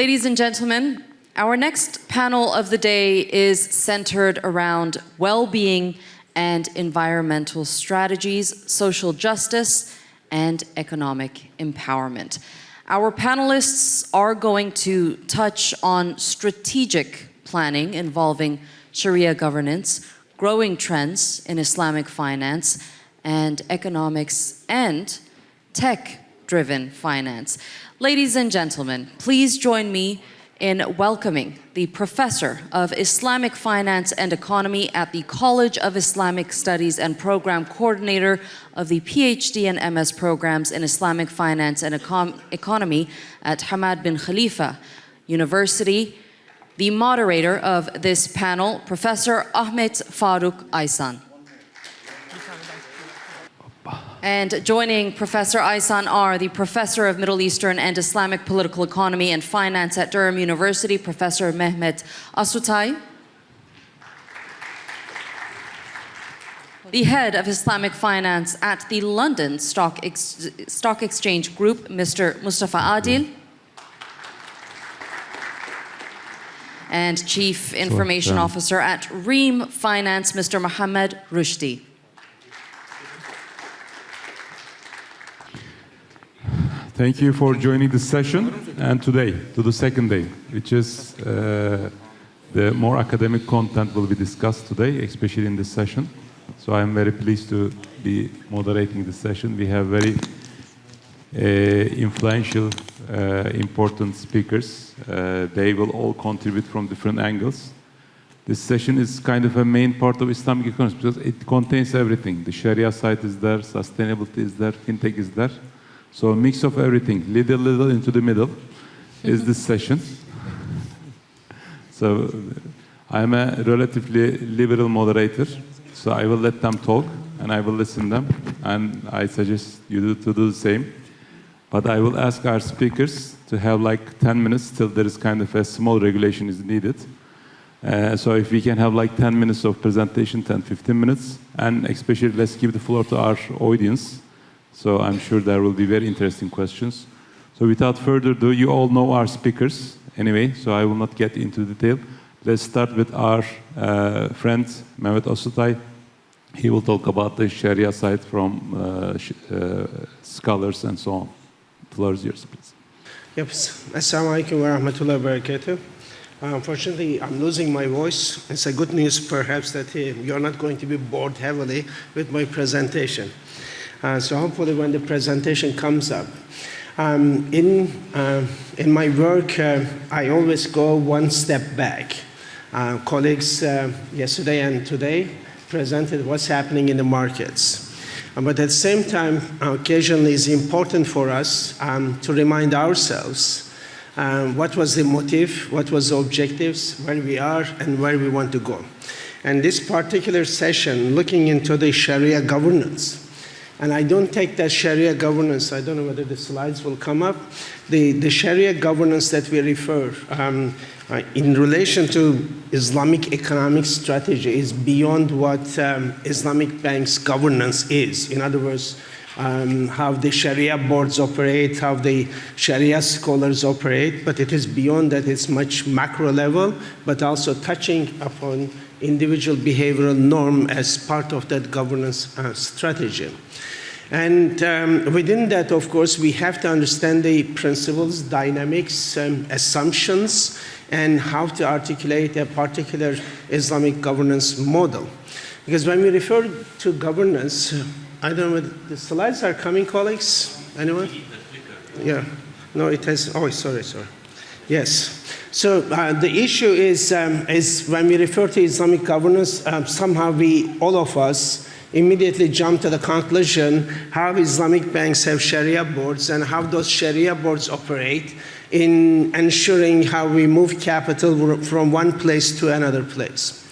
Ladies and gentlemen, our next panel of the day is centered around well-being and environmental strategies, social justice, and economic empowerment. Our panelists are going to touch on strategic planning involving Sharia governance, growing trends in Islamic finance and economics, and tech-driven finance. Ladies and gentlemen, please join me in welcoming the Professor of Islamic Finance and Economy at the College of Islamic Studies and Program Coordinator of the PhD and MS programs in Islamic Finance and Economy at Hamad bin Khalifa University, the moderator of this panel, Professor Ahmet Faruk Aysan. And joining Professor Aysan are the Professor of Middle Eastern and Islamic Political Economy and Finance at Durham University, Professor Mehmet Asutay. The Head of Islamic Finance at the London Stock Exchange Group, Mr. Mustafa Adil. And Chief Information Officer at Ream Finance, Mr. Mohammed Rushdie. Thank you for joining this session, and today, to the second day, which is the more academic content will be discussed today, especially in this session. So I am very pleased to be moderating this session. We have very influential, important speakers. They will all contribute from different angles. This session is kind of a main part of Islamic economics because it contains everything. The Sharia side is there, sustainability is there, fintech is there. So a mix of everything, little into the middle, is this session. So I'm a relatively liberal moderator, so I will let them talk and I will listen to them, and I suggest you to do the same. But I will ask our speakers to have like 10 minutes till there is kind of a small regulation is needed. So if we can have like 10 minutes of presentation, 10-15 minutes, and especially let's give the floor to our audience. So I'm sure there will be very interesting questions. So without further ado, you all know our speakers anyway, so I will not get into detail. Let's start with our friend, Mehmet Asutay. He will talk about the Sharia side from scholars and so on. The floor is yours, please. Yes. Assalamu alaikum wa rahmatullahi wa barakatuh. Unfortunately, I'm losing my voice. It's a good news, perhaps, that you're not going to be bored heavily with my presentation. So hopefully when the presentation comes up. In my work, I always go one step back. Colleagues yesterday and today presented what's happening in the markets. But at the same time, occasionally it's important for us to remind ourselves what was the motive, what was the objectives, where we are, and where we want to go. And this particular session, looking into the Sharia governance, and I don't take that Sharia governance, I don't know whether the slides will come up, the Sharia governance that we refer in relation to Islamic economic strategy is beyond what Islamic banks governance is. In other words, how the Sharia boards operate, how the Sharia scholars operate, but it is beyond that. It's much macro level, but also touching upon individual behavioral norm as part of that governance strategy. And within that, of course, we have to understand the principles, dynamics, assumptions, and how to articulate a particular Islamic governance model. Because when we refer to governance, I don't know whether the slides are coming, colleagues? Anyone? Yeah. No, it has, oh, sorry. Yes. So the issue is when we refer to Islamic governance, somehow all of us, immediately jump to the conclusion how Islamic banks have Sharia boards and how those Sharia boards operate in ensuring how we move capital from one place to another place.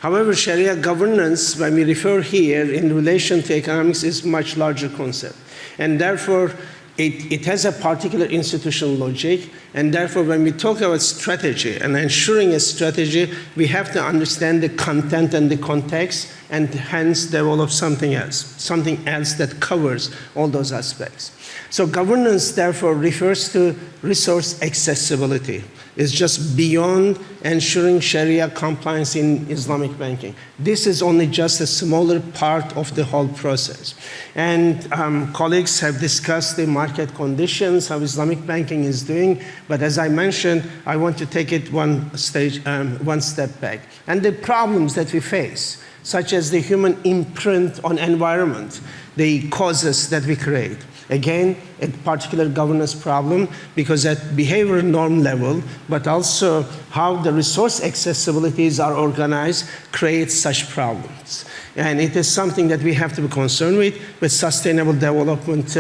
However, Sharia governance, when we refer here in relation to economics, is a much larger concept. And therefore, it has a particular institutional logic, and therefore when we talk about strategy and ensuring a strategy, we have to understand the content and the context, and hence develop something else that covers all those aspects. So governance, therefore, refers to resource accessibility. It's just beyond ensuring Sharia compliance in Islamic banking. This is only just a smaller part of the whole process. And colleagues have discussed the market conditions, how Islamic banking is doing, but as I mentioned, I want to take it one step back. And the problems that we face, such as the human imprint on environment, the causes that we create. Again, a particular governance problem because at behavioral norm level, but also how the resource accessibilities are organized creates such problems. And it is something that we have to be concerned with sustainable development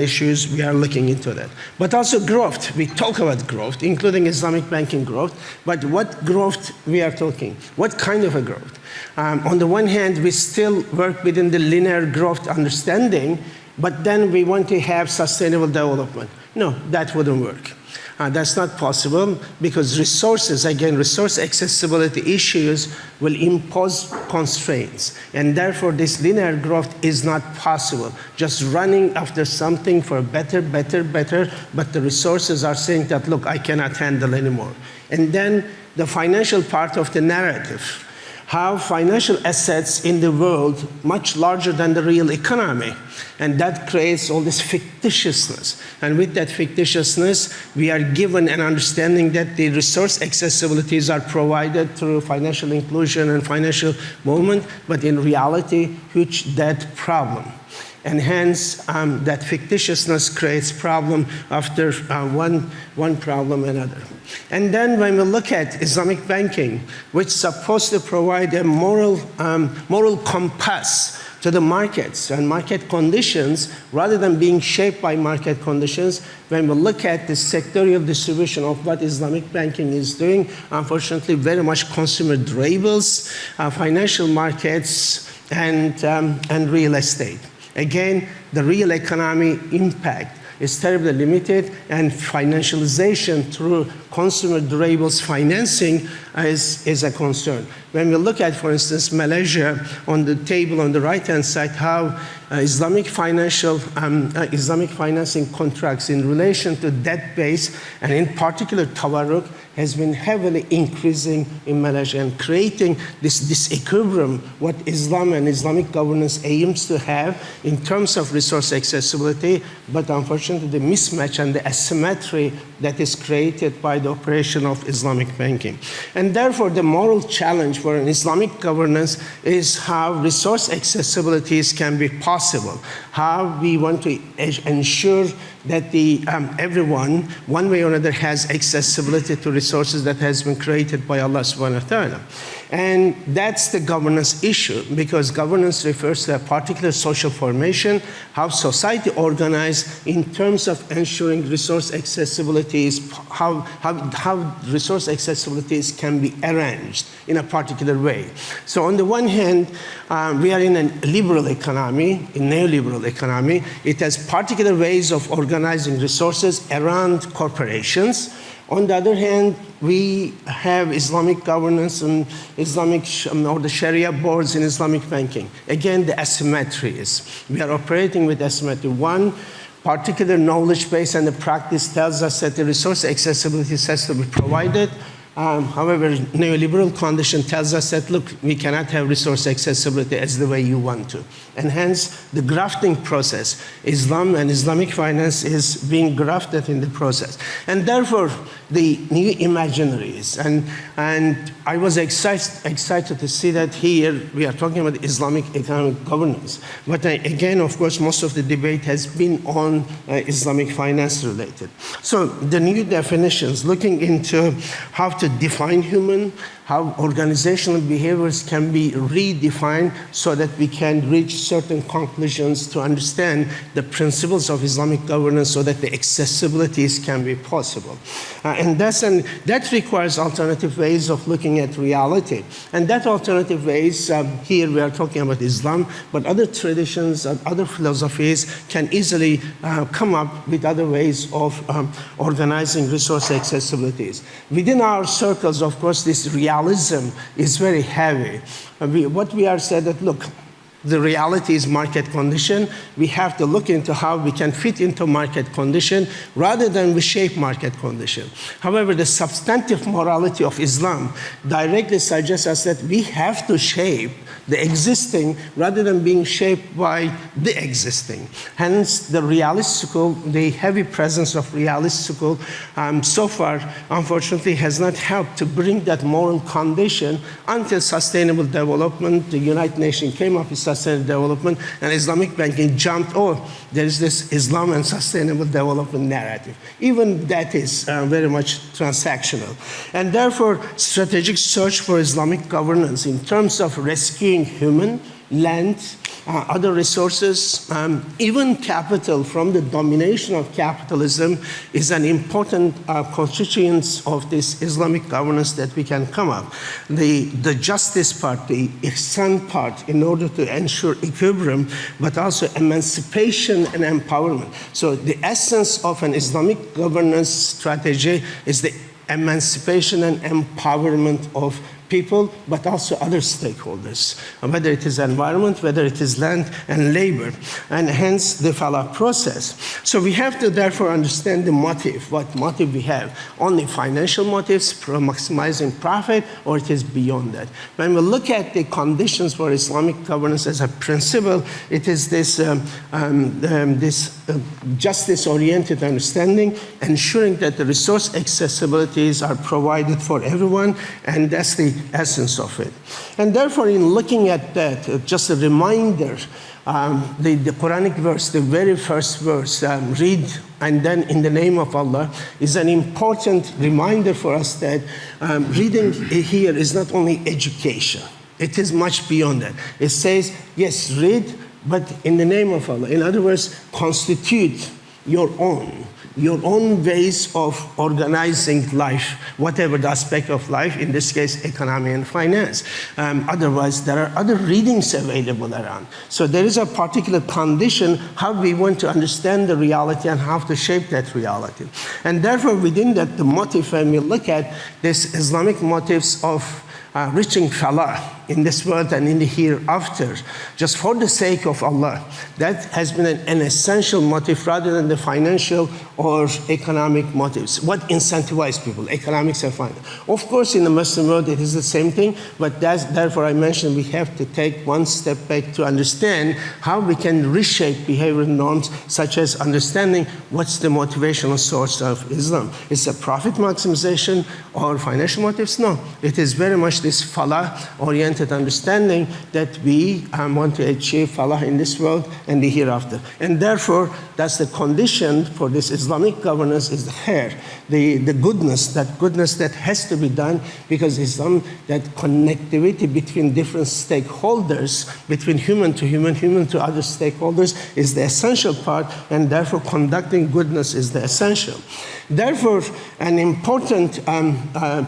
issues, we are looking into that. But also growth, we talk about growth, including Islamic banking growth, but what growth we are talking? What kind of a growth? On the one hand, we still work within the linear growth understanding, but then we want to have sustainable development. No, that wouldn't work. That's not possible because resources, again, resource accessibility issues will impose constraints. And therefore, this linear growth is not possible. Just running after something for better, but the resources are saying that, look, I cannot handle anymore. And then the financial part of the narrative. How financial assets in the world much larger than the real economy. And that creates all this fictitiousness. And with that fictitiousness, we are given an understanding that the resource accessibilities are provided through financial inclusion and financial movement, but in reality, huge debt problem. And hence, that fictitiousness creates problem after one problem another. And then when we look at Islamic banking, which is supposed to provide a moral compass to the markets and market conditions, rather than being shaped by market conditions, when we look at the sectorial distribution of what Islamic banking is doing, unfortunately, very much consumer durables, financial markets, and real estate. Again, the real economy impact is terribly limited, and financialization through consumer durables financing is a concern. When we look at, for instance, Malaysia on the table on the right-hand side, how Islamic financing contracts in relation to debt base, and in particular Tawarruk, has been heavily increasing in Malaysia and creating this equilibrium, what Islam and Islamic governance aims to have in terms of resource accessibility, but unfortunately the mismatch and the asymmetry that is created by the operation of Islamic banking. And therefore the moral challenge for an Islamic governance is how resource accessibilities can be possible, how we want to ensure that everyone, one way or another, has accessibility to resources that has been created by Allah subhanahu wa ta'ala. And that's the governance issue, because governance refers to a particular social formation, how society organized in terms of ensuring resource accessibilities, how resource accessibilities can be arranged in a particular way. So on the one hand, we are in a liberal economy, a neoliberal economy. It has particular ways of organizing resources around corporations. On the other hand, we have Islamic governance and Islamic or the Sharia boards in Islamic banking. Again, the asymmetry is, we are operating with asymmetry. One particular knowledge base and the practice tells us that the resource accessibility has to be provided. However, neoliberal condition tells us that, look, we cannot have resource accessibility as the way you want to. And hence, the grafting process, Islam and Islamic finance is being grafted in the process. And therefore, the new imaginaries, and I was excited to see that here we are talking about Islamic economic governance. But again, of course, most of the debate has been on Islamic finance related. So the new definitions, looking into how to define human, how organizational behaviors can be redefined so that we can reach certain conclusions to understand the principles of Islamic governance so that the accessibilities can be possible. And that requires alternative ways of looking at reality. And that alternative ways, here we are talking about Islam, but other traditions and other philosophies can easily come up with other ways of organizing resource accessibilities. Within our circles, of course, this realism is very heavy. What we are said that, look, The reality is market condition. We have to look into how we can fit into market condition rather than reshape market condition. However, the substantive morality of Islam directly suggests us that we have to shape the existing rather than being shaped by the existing. Hence, the heavy presence of realistical so far, unfortunately, has not helped to bring that moral condition until sustainable development. The United Nations came up with sustainable development, and Islamic banking jumped, there is this Islam and sustainable development narrative. Even that is very much transactional. And therefore, strategic search for Islamic governance in terms of rescuing human, land, other resources, even capital from the domination of capitalism is an important constituent of this Islamic governance that we can come up. The justice part, the ihsan part, in order to ensure equilibrium, but also emancipation and empowerment. So the essence of an Islamic governance strategy is the emancipation and empowerment of people, but also other stakeholders, whether it is environment, whether it is land and labor, and hence the falah process. So we have to therefore understand the motive, what motive we have. Only financial motives for maximizing profit, or it is beyond that. When we look at the conditions for Islamic governance as a principle, it is this justice-oriented understanding, ensuring that the resource accessibilities are provided for everyone, and that's the essence of it. And therefore, in looking at that, just a reminder, the Quranic verse, the very first verse, read and then in the name of Allah, is an important reminder for us that reading here is not only education. It is much beyond that. It says, yes, read, but in the name of Allah. In other words, constitute your own ways of organizing life, whatever the aspect of life, in this case, economy and finance. Otherwise, there are other readings available around. So there is a particular condition how we want to understand the reality and how to shape that reality. And therefore, within that, the motive, when we look at this Islamic motives of reaching falah in this world and in the hereafter, just for the sake of Allah, that has been an essential motive rather than the financial or economic motives. What incentivizes people, economics and finance? Of course, in the Muslim world, it is the same thing, but therefore I mentioned we have to take one step back to understand how we can reshape behavioral norms, such as understanding what's the motivational source of Islam. Is it profit maximization or financial motives? No, it is very much this falah-oriented understanding that we want to achieve falah in this world and the hereafter. And therefore, that's the condition for this Islamic governance is the khair, the goodness that has to be done, because Islam, that connectivity between different stakeholders, between human to human, human to other stakeholders, is the essential part, and therefore conducting goodness is the essential. Therefore, an important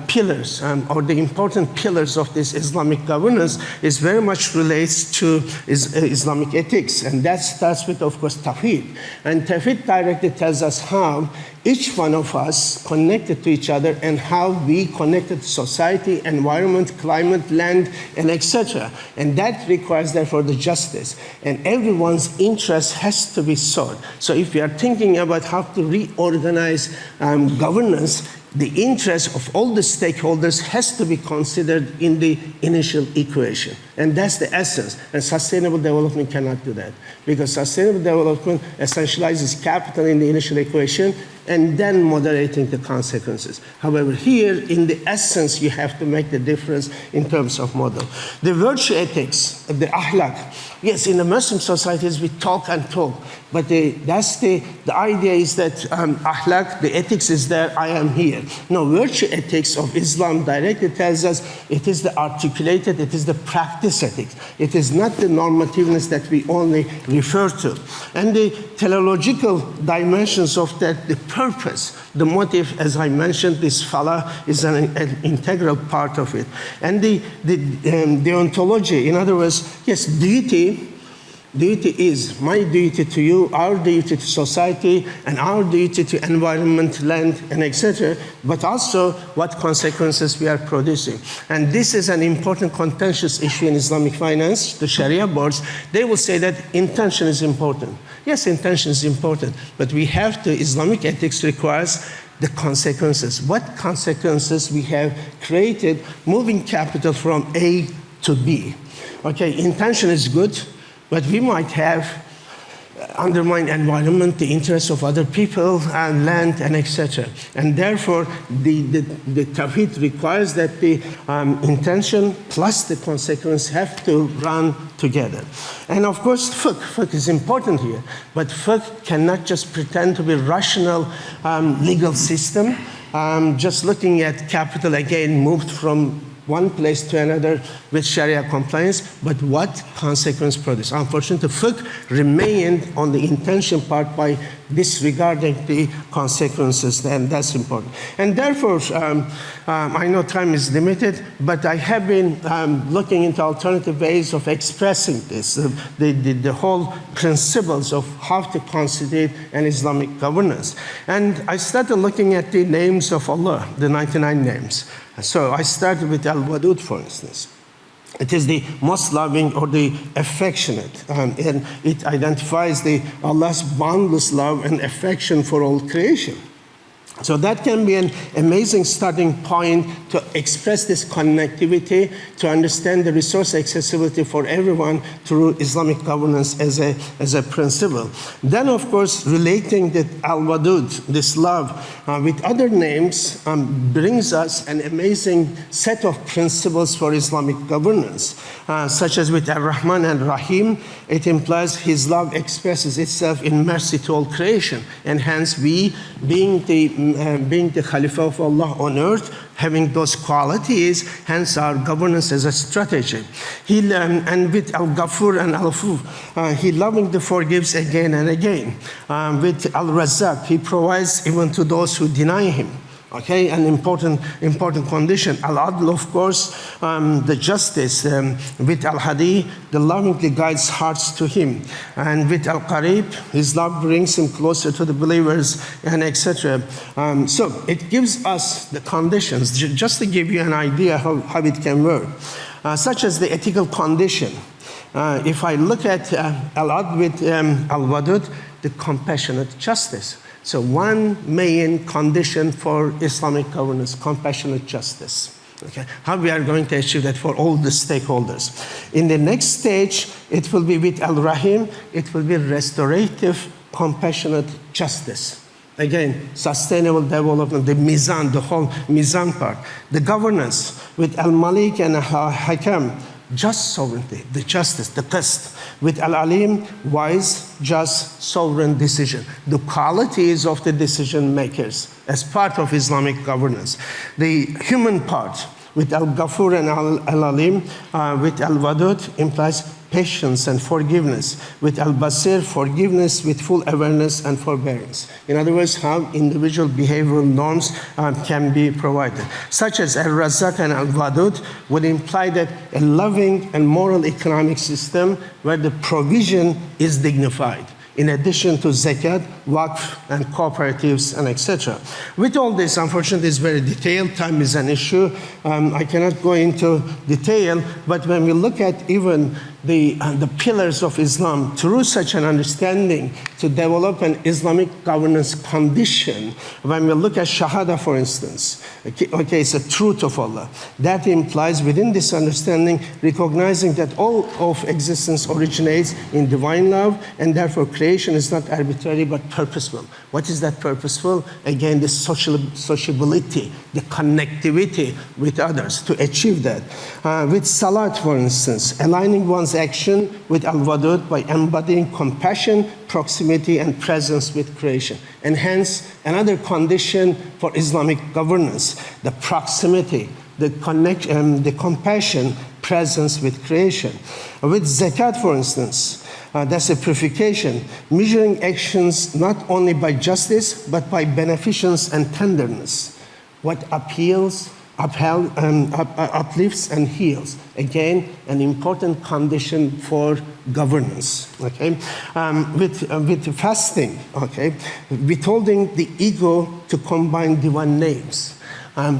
pillars or the important pillars of this Islamic governance is very much relates to Islamic ethics, and that starts with, of course, Tawheed. And Tawheed directly tells us how each one of us connected to each other and how we connected to society, environment, climate, land, and etc. And that requires, therefore, the justice. And everyone's interest has to be sought. So if we are thinking about how to reorganize governance, the interest of all the stakeholders has to be considered in the initial equation. And that's the essence. And sustainable development cannot do that, because sustainable development essentializes capital in the initial equation and then moderating the consequences. However, here, in the essence, you have to make the difference in terms of model. The virtue ethics, the ahlak, yes, in the Muslim societies, we talk and talk, but the idea is that ahlak, the ethics is there, I am here. No, virtue ethics of Islam directly tells us it is the articulated, it is the practice ethics. It is not the normativeness that we only refer to. And the teleological dimensions of that, the purpose, the motive, as I mentioned, this falah is an integral part of it. And the deontology, in other words, yes, duty duty is my duty to you, our duty to society, and our duty to environment, land, and etc., but also what consequences we are producing. And this is an important contentious issue in Islamic finance. The Sharia boards, they will say that intention is important. Yes, intention is important, but we have to, Islamic ethics requires the consequences. What consequences we have created moving capital from A to B. Okay, intention is good, but we might have undermined environment, the interests of other people, and land, and etc. And therefore, the Tawhid requires that the intention plus the consequence have to run together. And of course, fiqh is important here, but fiqh cannot just pretend to be rational legal system, just looking at capital again moved from one place to another with Sharia compliance, but what consequence produce? Unfortunately, fiqh remained on the intention part by disregarding the consequences, and that's important. And therefore, I know time is limited, but I have been looking into alternative ways of expressing this, the whole principles of how to constitute an Islamic governance. And I started looking at the names of Allah, the 99 names. So I started with Al-Wadud, for instance. It is the most loving or the affectionate, and it identifies Allah's boundless love and affection for all creation. So that can be an amazing starting point to express this connectivity, to understand the resource accessibility for everyone through Islamic governance as a principle. Then, of course, relating the Al-Wadud, this love, with other names brings us an amazing set of principles for Islamic governance, such as with Ar-Rahman and Rahim. It implies his love expresses itself in mercy to all creation, and hence we, being the Khalifa of Allah on earth, having those qualities, hence our governance as a strategy. And with Al-Ghafur and Al-Afu, he lovingly forgives again and again. With Al-Razzaq, he provides even to those who deny him. Okay, an important condition. Al-Adl, of course, the justice. With Al-Hadi, the lovingly guides hearts to him. And with Al-Qarib, his love brings him closer to the believers, and etc. So it gives us the conditions, just to give you an idea how it can work, such as the ethical condition. If I look at Al-Adl with Al-Wadud, the compassionate justice. So one main condition for Islamic governance, compassionate justice. Okay. How we are going to achieve that for all the stakeholders. In the next stage, it will be with Al-Rahim, it will be restorative, compassionate justice. Again, sustainable development, the mizan, the whole mizan part. The governance with Al-Malik and Al-Hakam, just sovereignty, the justice, the qist. With Al-Alim, wise, just, sovereign decision. The qualities of the decision makers as part of Islamic governance. The human part with Al-Ghafur and Al-Alim, with Al-Wadud implies patience and forgiveness. With Al-Basir, forgiveness with full awareness and forbearance. In other words, how individual behavioral norms can be provided. Such as Al-Razzaq and Al-Wadud would imply that a loving and moral economic system where the provision is dignified, in addition to zakat, waqf, and cooperatives, and etc. With all this, unfortunately, it's very detailed. Time is an issue. I cannot go into detail, but when we look at even the pillars of Islam, through such an understanding to develop an Islamic governance condition, when we look at Shahada, for instance, okay, it's a truth of Allah. That implies within this understanding, recognizing that all of existence originates in divine love, and therefore creation is not arbitrary but purposeful. What is that purposeful? Again, the sociability, the connectivity with others to achieve that. With Salat, for instance, aligning one's action with Al-Wadud by embodying compassion, proximity, and presence with creation. And hence, another condition for Islamic governance, the proximity, the compassion, presence with creation. With Zakat, for instance, that's a purification, measuring actions not only by justice, but by beneficence and tenderness. What appeals uplifts and heals. Again, an important condition for governance. Okay, with fasting. Okay, withholding the ego to combine divine names.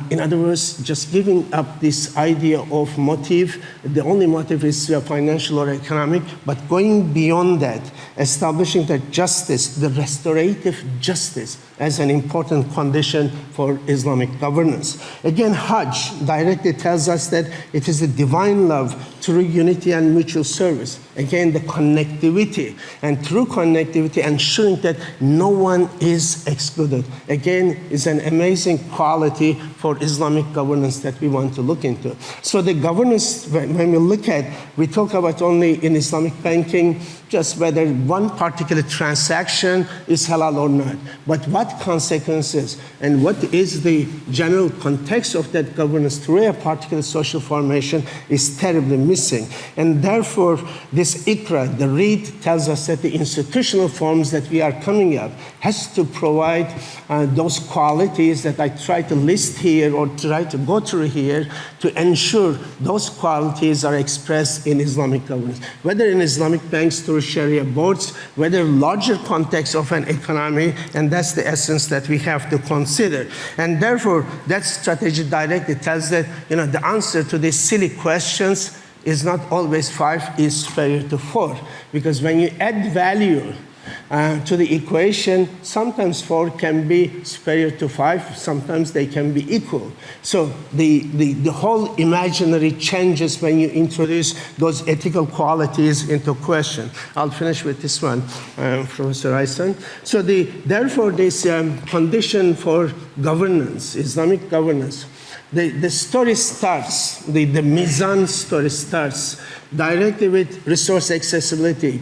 In other words, just giving up this idea of motive, the only motive is financial or economic, but going beyond that, establishing that justice, the restorative justice, as an important condition for Islamic governance. Again, Hajj directly tells us that it is the divine love through unity and mutual service. Again, the connectivity, and through connectivity, ensuring that no one is excluded. Again, is an amazing quality for Islamic governance that we want to look into. So the governance, when we look at, we talk about only in Islamic banking, just whether one particular transaction is halal or not, but what consequences and what is the general context of that governance through a particular social formation is terribly missing. And therefore, this iqra, the read, tells us that the institutional forms that we are coming up has to provide those qualities that I try to list here or try to go through here to ensure those qualities are expressed in Islamic governance, whether in Islamic banks through Sharia boards, whether larger context of an economy, and that's the essence that we have to consider. And therefore, that strategy directly tells that, the answer to these silly questions is not always 5 is superior to 4, because when you add value to the equation, sometimes 4 can be superior to 5, sometimes they can be equal. So the whole imaginary changes when you introduce those ethical qualities into question. I'll finish with this one, Professor Aysan. So therefore, this condition for governance, Islamic governance, the story starts, the Mizan story starts directly with resource accessibility.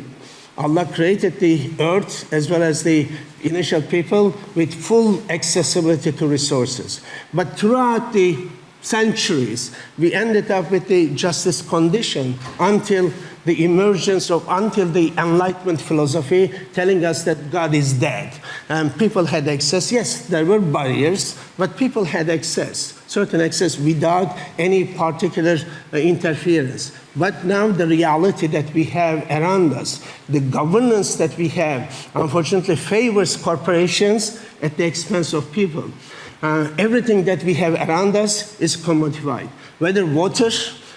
Allah created the earth as well as the initial people with full accessibility to resources. But throughout the centuries, we ended up with the justice condition until the emergence of, until the Enlightenment philosophy telling us that God is dead. And people had access. Yes, there were barriers, but people had access, certain access without any particular interference. But now the reality that we have around us, the governance that we have, unfortunately favors corporations at the expense of people. Everything that we have around us is commodified, whether water,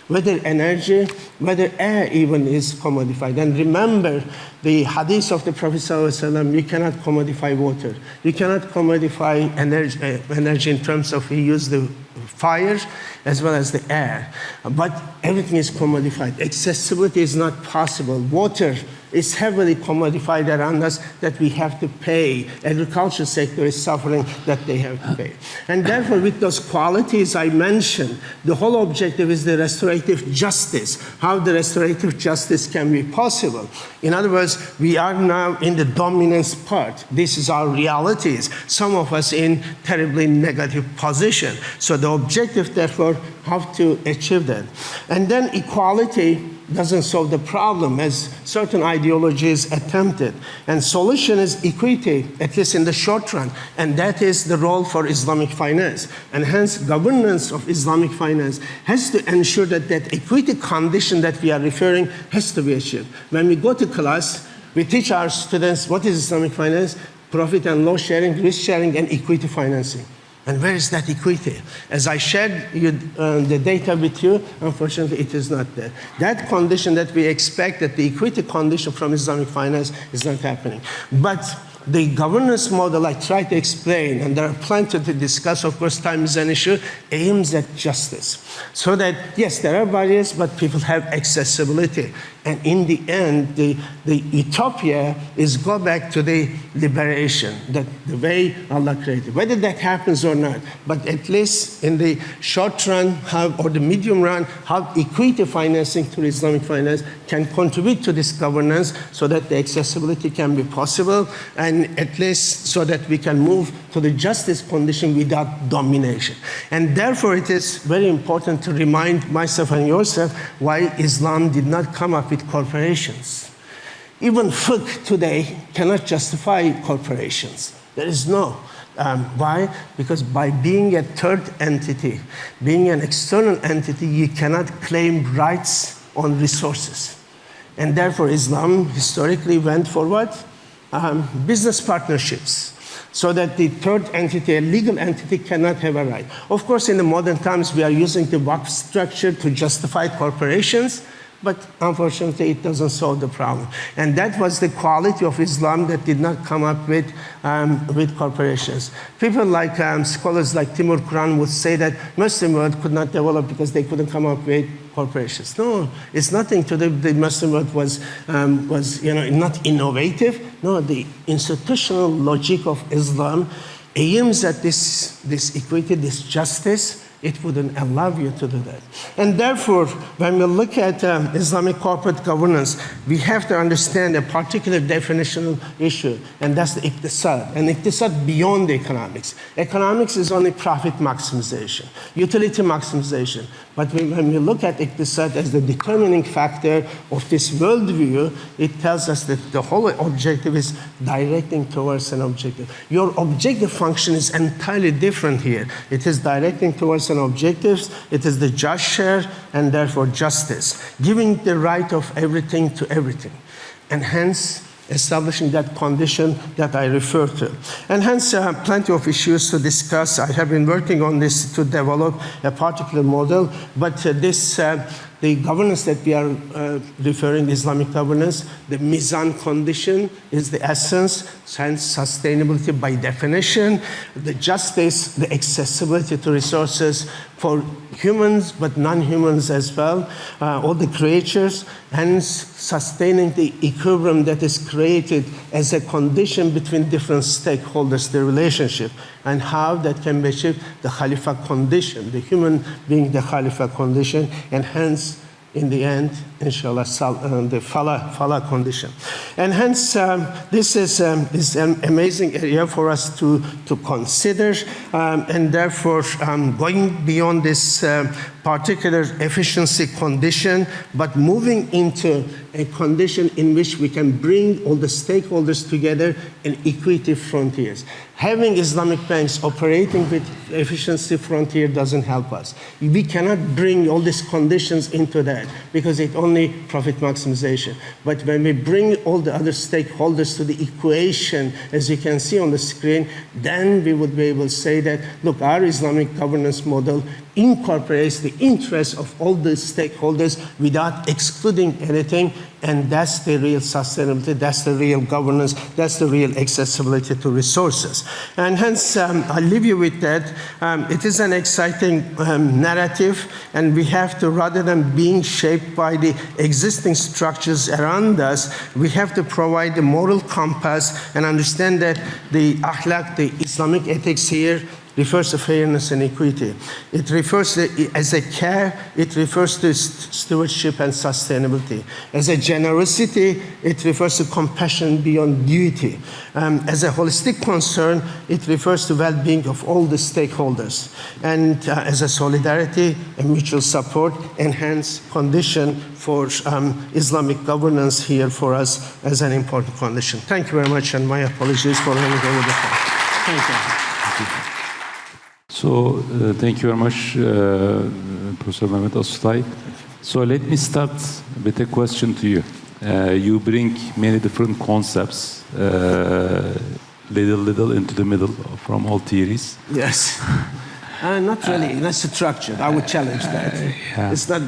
whether energy, whether air even is commodified. And remember the hadith of the Prophet ﷺ, you cannot commodify water. You cannot commodify energy in terms of he used the fire as well as the air. But everything is commodified. Accessibility is not possible. Water is heavily commodified around us that we have to pay. Agriculture sector is suffering that they have to pay. And therefore, with those qualities I mentioned, the whole objective is the restorative justice, how the restorative justice can be possible. In other words, we are now in the dominance part. This is our realities. Some of us in terribly negative position. So the objective, therefore, how to achieve that. And then equality doesn't solve the problem as certain ideologies attempted. And solution is equity, at least in the short run. And that is the role for Islamic finance. And hence, governance of Islamic finance has to ensure that that equity condition that we are referring has to be achieved. When we go to class, we teach our students what is Islamic finance, profit and loss sharing, risk sharing, and equity financing. And where is that equity? As I shared the data with you, unfortunately, it is not there. That condition that we expect, that the equity condition from Islamic finance is not happening. But the governance model I try to explain, and there are plenty to discuss, of course, time is an issue, aims at justice. So that, yes, there are barriers, but people have accessibility. And in the end, the utopia is go back to the liberation, that the way Allah created. Whether that happens or not, but at least in the short run or the medium run, how equity financing through Islamic finance can contribute to this governance so that the accessibility can be possible, and at least so that we can move to the justice condition without domination. And therefore, it is very important to remind myself and yourself why Islam did not come up with corporations. Even fiqh today cannot justify corporations. There is no. Why? Because by being a third entity, being an external entity, you cannot claim rights on resources. And therefore, Islam historically went for what? Business partnerships, so that the third entity, a legal entity, cannot have a right. Of course, in the modern times, we are using the Waqf structure to justify corporations, but unfortunately, it doesn't solve the problem. And that was the quality of Islam that did not come up with corporations. People like, scholars like Timur Kuran would say that Muslim world could not develop because they couldn't come up with corporations. No, it's nothing to do. The Muslim world was not innovative. No, the institutional logic of Islam aims at this equity, this justice. It wouldn't allow you to do that. And therefore, when we look at Islamic corporate governance, we have to understand a particular definitional issue, and that's the iqtisad. And iqtisad beyond the economics. Economics is only profit maximization, utility maximization. But when we look at iqtisad as the determining factor of this worldview, it tells us that the whole objective is directing towards an objective. Your objective function is entirely different here. It is directing towards an objectives, it is the just share, and therefore justice, giving the right of everything to everything, and hence establishing that condition that I refer to. And hence, plenty of issues to discuss. I have been working on this to develop a particular model, but the governance that we are referring to, Islamic governance, the mizan condition is the essence, hence sustainability by definition, the justice, the accessibility to resources for humans but non-humans as well, all the creatures, hence sustaining the equilibrium that is created as a condition between different stakeholders, the relationship, and how that can be achieved, the Khalifa condition, the human being the Khalifa condition, and hence, in the end, inshallah, the Fala condition. And hence, this is an amazing area for us to consider, and therefore, going beyond this particular efficiency condition, but moving into a condition in which we can bring all the stakeholders together in equity frontiers. Having Islamic banks operating with efficiency frontier doesn't help us. We cannot bring all these conditions into that because it's only profit maximization. But when we bring all the other stakeholders to the equation, as you can see on the screen, then we would be able to say that, look, our Islamic governance model incorporates the interests of all the stakeholders without excluding anything, and that's the real sustainability, that's the real governance, that's the real accessibility to resources. And hence, I'll leave you with that. It is an exciting narrative, and we have to, rather than being shaped by the existing structures around us, we have to provide the moral compass and understand that the akhlaq, the Islamic ethics here, refers to fairness and equity. It refers to, as a care, it refers to stewardship and sustainability. As a generosity, it refers to compassion beyond duty. As a holistic concern, it refers to well-being of all the stakeholders. And as a solidarity and mutual support, enhanced condition for Islamic governance here for us as an important condition. Thank you very much, and my apologies for running over the time. Thank you. So, thank you very much, Professor Mehmet Asutay. So, let me start with a question to you. You bring many different concepts, little into the middle from all theories. Yes. Not really, not structured. I would challenge that. Yeah. It's not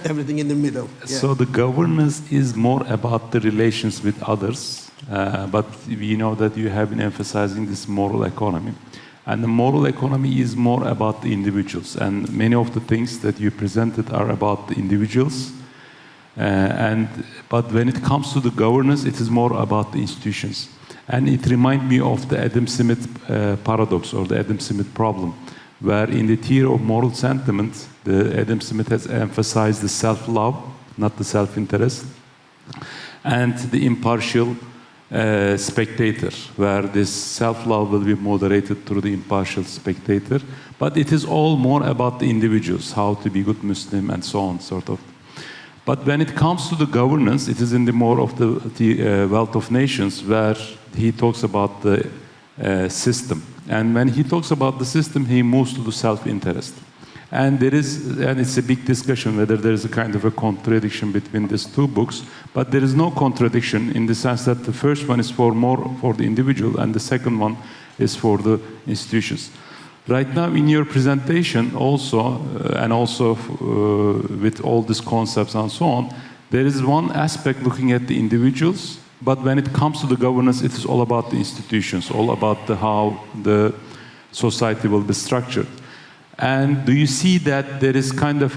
everything in the middle. Yeah. So, the governance is more about the relations with others, but we know that you have been emphasizing this moral economy. And the moral economy is more about the individuals. And many of the things that you presented are about the individuals. But when it comes to the governance, it is more about the institutions. And it reminds me of the Adam Smith paradox, or the Adam Smith problem, where in the theory of moral sentiment, Adam Smith has emphasized the self-love, not the self-interest, and the impartial spectator, where this self-love will be moderated through the impartial spectator. But it is all more about the individuals, how to be good Muslim and so on, sort of. But when it comes to the governance, it is in the more of the wealth of nations, where he talks about the system, And when he talks about the system, he moves to the self-interest. And it's a big discussion whether there is a kind of a contradiction between these two books, but there is no contradiction in the sense that the first one is more for the individual and the second one is for the institutions. Right now in your presentation also, and also with all these concepts and so on, there is one aspect looking at the individuals, but when it comes to the governance, it is all about the institutions, all about how the society will be structured. And do you see that there is kind of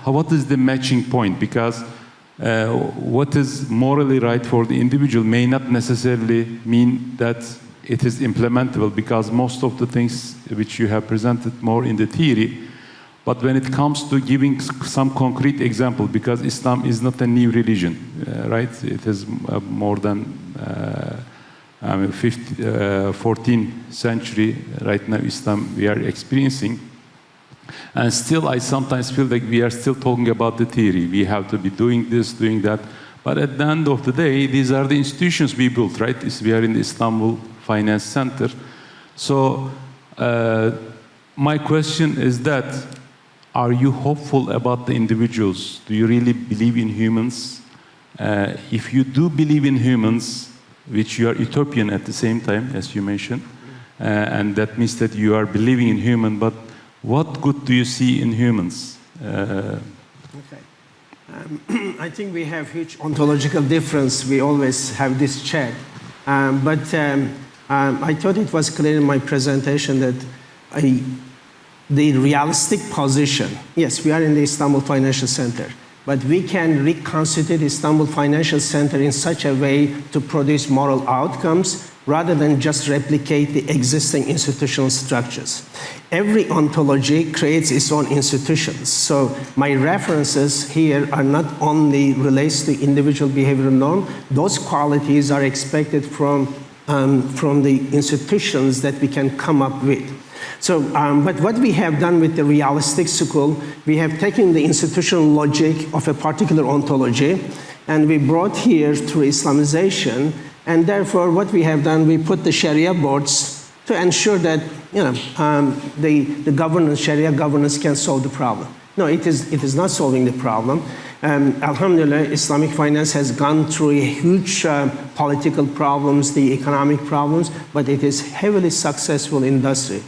what is the matching point? Because what is morally right for the individual may not necessarily mean that it is implementable, because most of the things which you have presented more in the theory, but when it comes to giving some concrete example, because Islam is not a new religion, right? It is more than 14th century right now Islam we are experiencing. And still I sometimes feel like we are still talking about the theory. We have to be doing this, doing that. But at the end of the day, these are the institutions we built, right? We are in the Istanbul Finance Center. So my question is that, are you hopeful about the individuals? Do you really believe in humans? If you do believe in humans, which you are utopian at the same time, as you mentioned, and that means that you are believing in human, but what good do you see in humans? Okay. I think we have huge ontological difference. We always have this chat. But I thought it was clear in my presentation that the realistic position, yes, we are in the Istanbul Financial Center, but we can reconstitute Istanbul Financial Center in such a way to produce moral outcomes rather than just replicate the existing institutional structures. Every ontology creates its own institutions. So my references here are not only relates to individual behavioral norm, those qualities are expected from the institutions that we can come up with. So, but what we have done with the realistic school, we have taken the institutional logic of a particular ontology and we brought here through Islamization, and therefore what we have done, we put the Sharia boards to ensure that the governance, Sharia governance can solve the problem. No, it is not solving the problem. Alhamdulillah, Islamic finance has gone through a huge political problems, the economic problems, but it is heavily successful industry.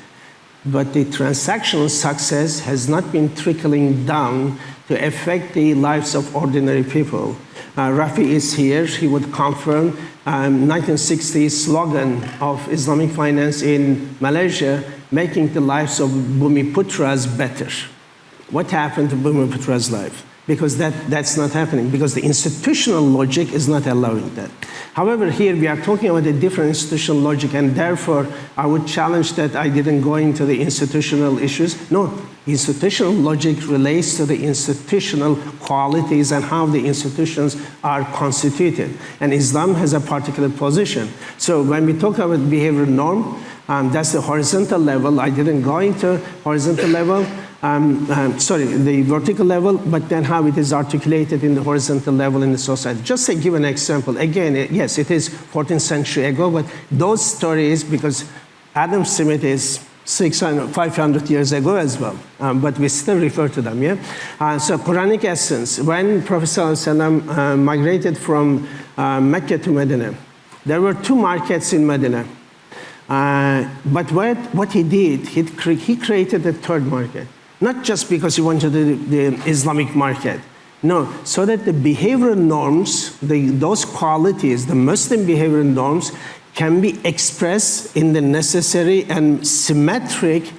But the transactional success has not been trickling down to affect the lives of ordinary people. Rafi is here, he would confirm 1960s slogan of Islamic finance in Malaysia, making the lives of Bumiputras better. What happened to Bumiputra's life? Because that's not happening, because the institutional logic is not allowing that. However, here we are talking about a different institutional logic, and therefore I would challenge that I didn't go into the institutional issues. No, institutional logic relates to the institutional qualities and how the institutions are constituted. And Islam has a particular position. So when we talk about behavioral norm, that's the horizontal level. I didn't go into horizontal level. The vertical level, but then how it is articulated in the horizontal level in the society. Just to give an example, again, yes, it is 14th century ago, but those stories, because Adam Smith is 500 years ago as well, but we still refer to them, yeah? So Quranic essence, when Prophet ﷺ migrated from Mecca to Medina, there were 2 markets in Medina. But what he did, he created a 3rd market. Not just because he wanted the Islamic market. No, so that the behavioral norms, those qualities, the Muslim behavioral norms, can be expressed in the necessary and symmetric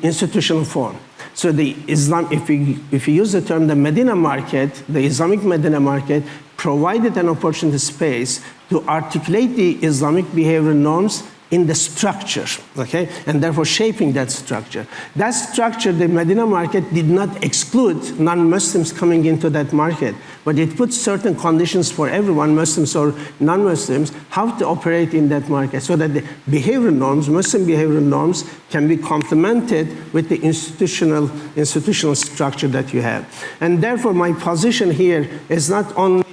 institutional form. So the Islam, if you use the term the Medina market, the Islamic Medina market provided an opportunity space to articulate the Islamic behavioral norms in the structure, okay, and therefore shaping that structure. That structure, the Medina market did not exclude non-Muslims coming into that market, but it put certain conditions for everyone, Muslims or non-Muslims, how to operate in that market, so that the behavioral norms, Muslim behavioral norms, can be complemented with the institutional structure that you have. And therefore, my position here is not only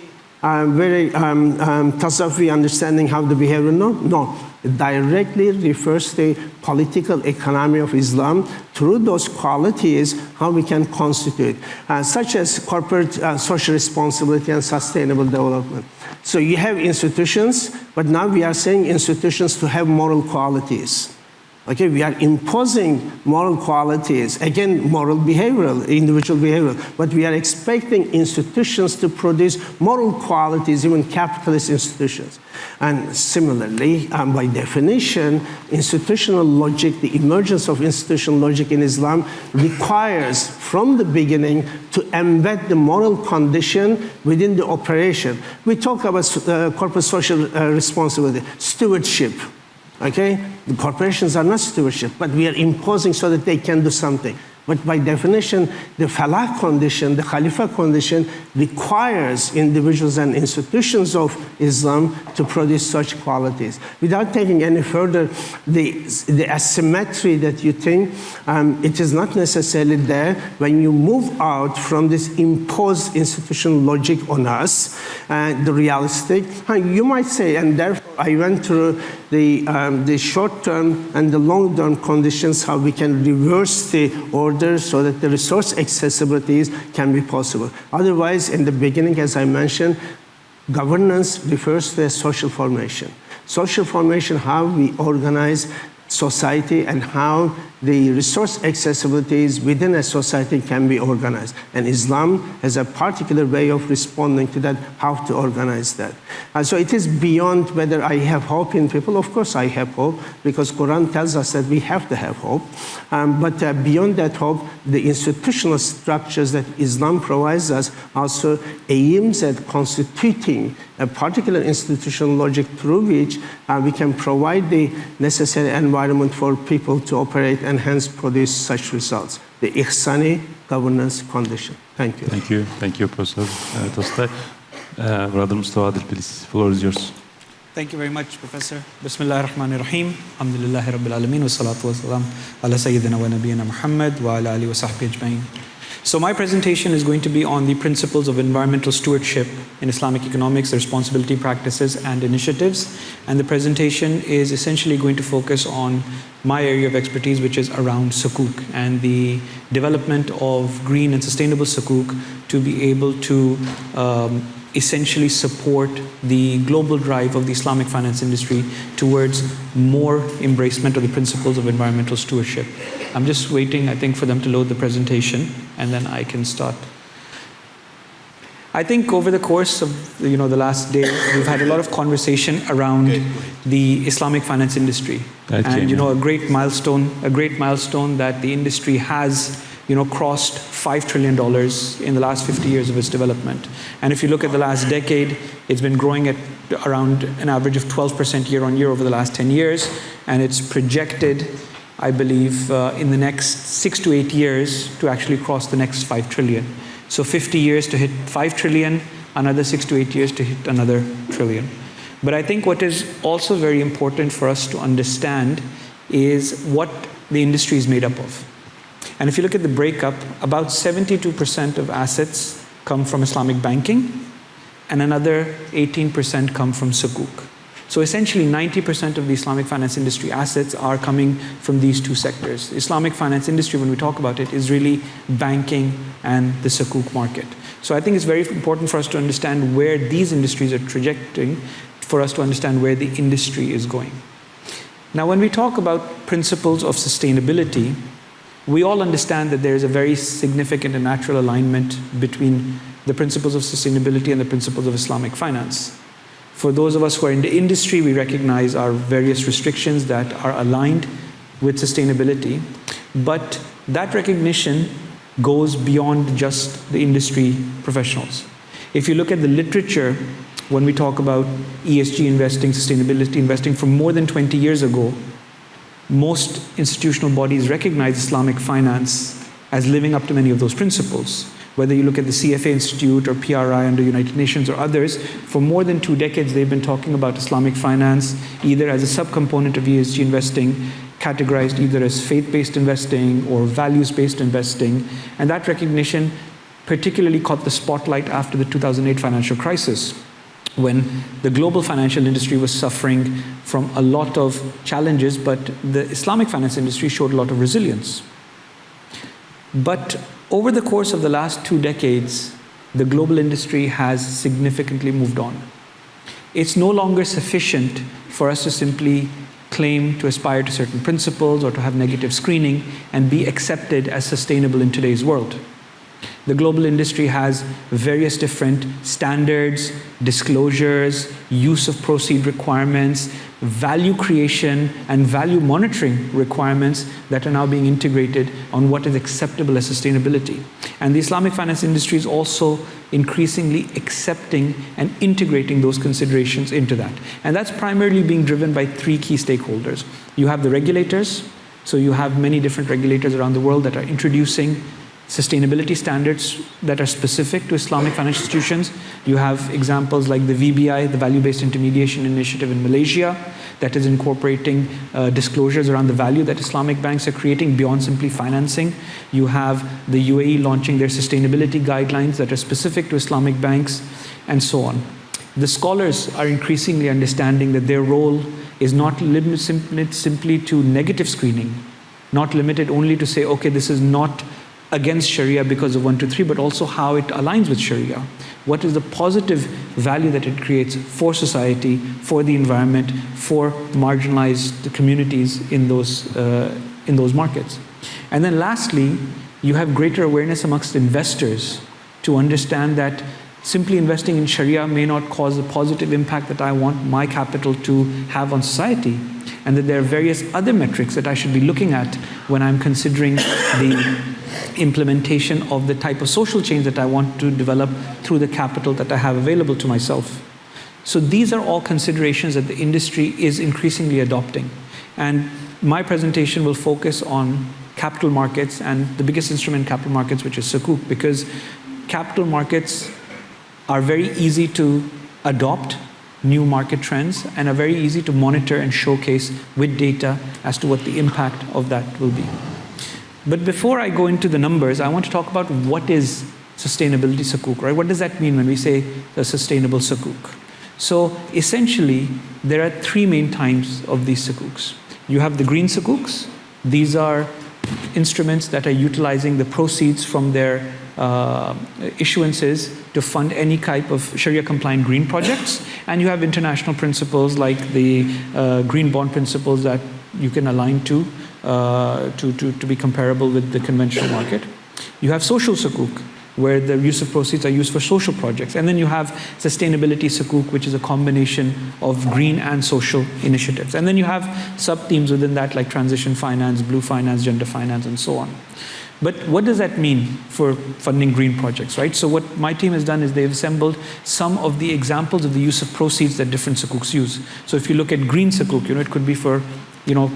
very tasawwufi understanding how the behavior? No. It directly refers to the political economy of Islam through those qualities, how we can constitute, such as corporate social responsibility and sustainable development. So you have institutions, but now we are saying institutions to have moral qualities. Okay, we are imposing moral qualities, again, moral behavioral, individual behavioral, but we are expecting institutions to produce moral qualities, even capitalist institutions. And similarly, by definition, institutional logic, the emergence of institutional logic in Islam requires from the beginning to embed the moral condition within the operation. We talk about corporate social responsibility, stewardship. Okay? The corporations are not stewardship, but we are imposing so that they can do something. But by definition, the falah condition, the khalifa condition, requires individuals and institutions of Islam to produce such qualities. Without taking any further, the asymmetry that you think, it is not necessarily there when you move out from this imposed institutional logic on us, the realistic. You might say, and therefore I went through the short-term and the long-term conditions, how we can reverse the order so that the resource accessibilities can be possible. Otherwise, in the beginning, as I mentioned, governance refers to a social formation. Social formation, how we organize society and how the resource accessibilities within a society can be organized. And Islam has a particular way of responding to that, how to organize that. And so it is beyond whether I have hope in people. Of course I have hope, because Quran tells us that we have to have hope. But beyond that hope, the institutional structures that Islam provides us also aims at constituting a particular institutional logic through which we can provide the necessary environment for people to operate and hence produce such results. The ihsani governance condition. Thank you. Thank you, Professor Tostay. Brother Mustafa, please, floor is yours. Thank you very much, Professor. Bismillah ar-Rahman ar-Rahim. Alhamdulillahi Rabbil Alameen. Wa salatu wa salam ala Sayyidina wa Nabiyyina Muhammad wa ala alihi wa sahbihi ajma'in. So my presentation is going to be on the principles of environmental stewardship in Islamic economics, the responsibility practices and initiatives. And the presentation is essentially going to focus on my area of expertise, which is around sukuk and the development of green and sustainable sukuk to be able to essentially support the global drive of the Islamic finance industry towards more embracement of the principles of environmental stewardship. I'm just waiting, I think, for them to load the presentation, and then I can start. I think over the course of the last day, we've had a lot of conversation around the Islamic finance industry, and a great milestone that the industry has crossed $5 trillion in the last 50 years of its development. And if you look at the last decade, it's been growing at around an average of 12% year on year over the last 10 years. And it's projected, I believe, in the next 6 to 8 years to actually cross the next 5 trillion. So 50 years to hit 5 trillion, another 6 to 8 years to hit another trillion. But I think what is also very important for us to understand is what the industry is made up of. And if you look at the breakup, about 72% of assets come from Islamic banking, and another 18% come from sukuk. So essentially 90% of the Islamic finance industry assets are coming from these two sectors. The Islamic finance industry, when we talk about it, is really banking and the sukuk market. So I think it's very important for us to understand where these industries are trajecting, for us to understand where the industry is going. Now, when we talk about principles of sustainability, we all understand that there is a very significant and natural alignment between the principles of sustainability and the principles of Islamic finance. For those of us who are in the industry, we recognize our various restrictions that are aligned with sustainability, but that recognition goes beyond just the industry professionals. If you look at the literature, when we talk about ESG investing, sustainability investing from more than 20 years ago, most institutional bodies recognize Islamic finance as living up to many of those principles. Whether you look at the CFA Institute or PRI under United Nations or others, for more than 2 decades they've been talking about Islamic finance either as a subcomponent of ESG investing, categorized either as faith-based investing or values-based investing. And that recognition particularly caught the spotlight after the 2008 financial crisis, when the global financial industry was suffering from a lot of challenges, but the Islamic finance industry showed a lot of resilience. But over the course of the last 2 decades, the global industry has significantly moved on. It's no longer sufficient for us to simply claim to aspire to certain principles or to have negative screening and be accepted as sustainable in today's world. The global industry has various different standards, disclosures, use of proceed requirements, value creation and value monitoring requirements that are now being integrated on what is acceptable as sustainability. And the Islamic finance industry is also increasingly accepting and integrating those considerations into that. And that's primarily being driven by 3 key stakeholders. You have the regulators, so you have many different regulators around the world that are introducing sustainability standards that are specific to Islamic financial institutions. You have examples like the VBI, the Value-Based Intermediation Initiative in Malaysia, that is incorporating disclosures around the value that Islamic banks are creating beyond simply financing. You have the UAE launching their sustainability guidelines that are specific to Islamic banks, and so on. The scholars are increasingly understanding that their role is not limited simply to negative screening, not limited only to say, okay, this is not against Sharia because of 1, 2, 3, but also how it aligns with Sharia. What is the positive value that it creates for society, for the environment, for marginalized communities in those markets. And then lastly, you have greater awareness amongst investors to understand that simply investing in Sharia may not cause the positive impact that I want my capital to have on society, and that there are various other metrics that I should be looking at when I'm considering the implementation of the type of social change that I want to develop through the capital that I have available to myself. So these are all considerations that the industry is increasingly adopting. And my presentation will focus on capital markets and the biggest instrument in capital markets, which is Sukuk, because capital markets are very easy to adopt new market trends and are very easy to monitor and showcase with data as to what the impact of that will be. But before I go into the numbers, I want to talk about what is sustainability Sukuk, right? What does that mean when we say the sustainable Sukuk? So essentially, there are 3 main types of these Sukuks. You have the green Sukuks. These are instruments that are utilizing the proceeds from their issuances to fund any type of Sharia-compliant green projects. And you have international principles like the green bond principles that you can align to be comparable with the conventional market. You have social Sukuk, where the use of proceeds are used for social projects. And then you have sustainability Sukuk, which is a combination of green and social initiatives. And then you have sub-themes within that, like transition finance, blue finance, gender finance, and so on. But what does that mean for funding green projects, right? So what my team has done is they've assembled some of the examples of the use of proceeds that different Sukuks use. So if you look at green Sukuk, it could be for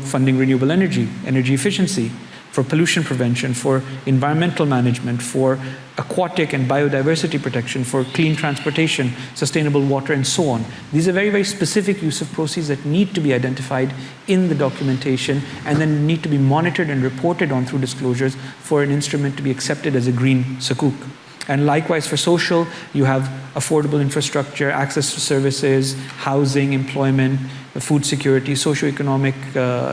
funding renewable energy, energy efficiency, for pollution prevention, for environmental management, for aquatic and biodiversity protection, for clean transportation, sustainable water, and so on. These are very, very specific use of proceeds that need to be identified in the documentation and then need to be monitored and reported on through disclosures for an instrument to be accepted as a green Sukuk. And likewise for social, you have affordable infrastructure, access to services, housing, employment, food security, socioeconomic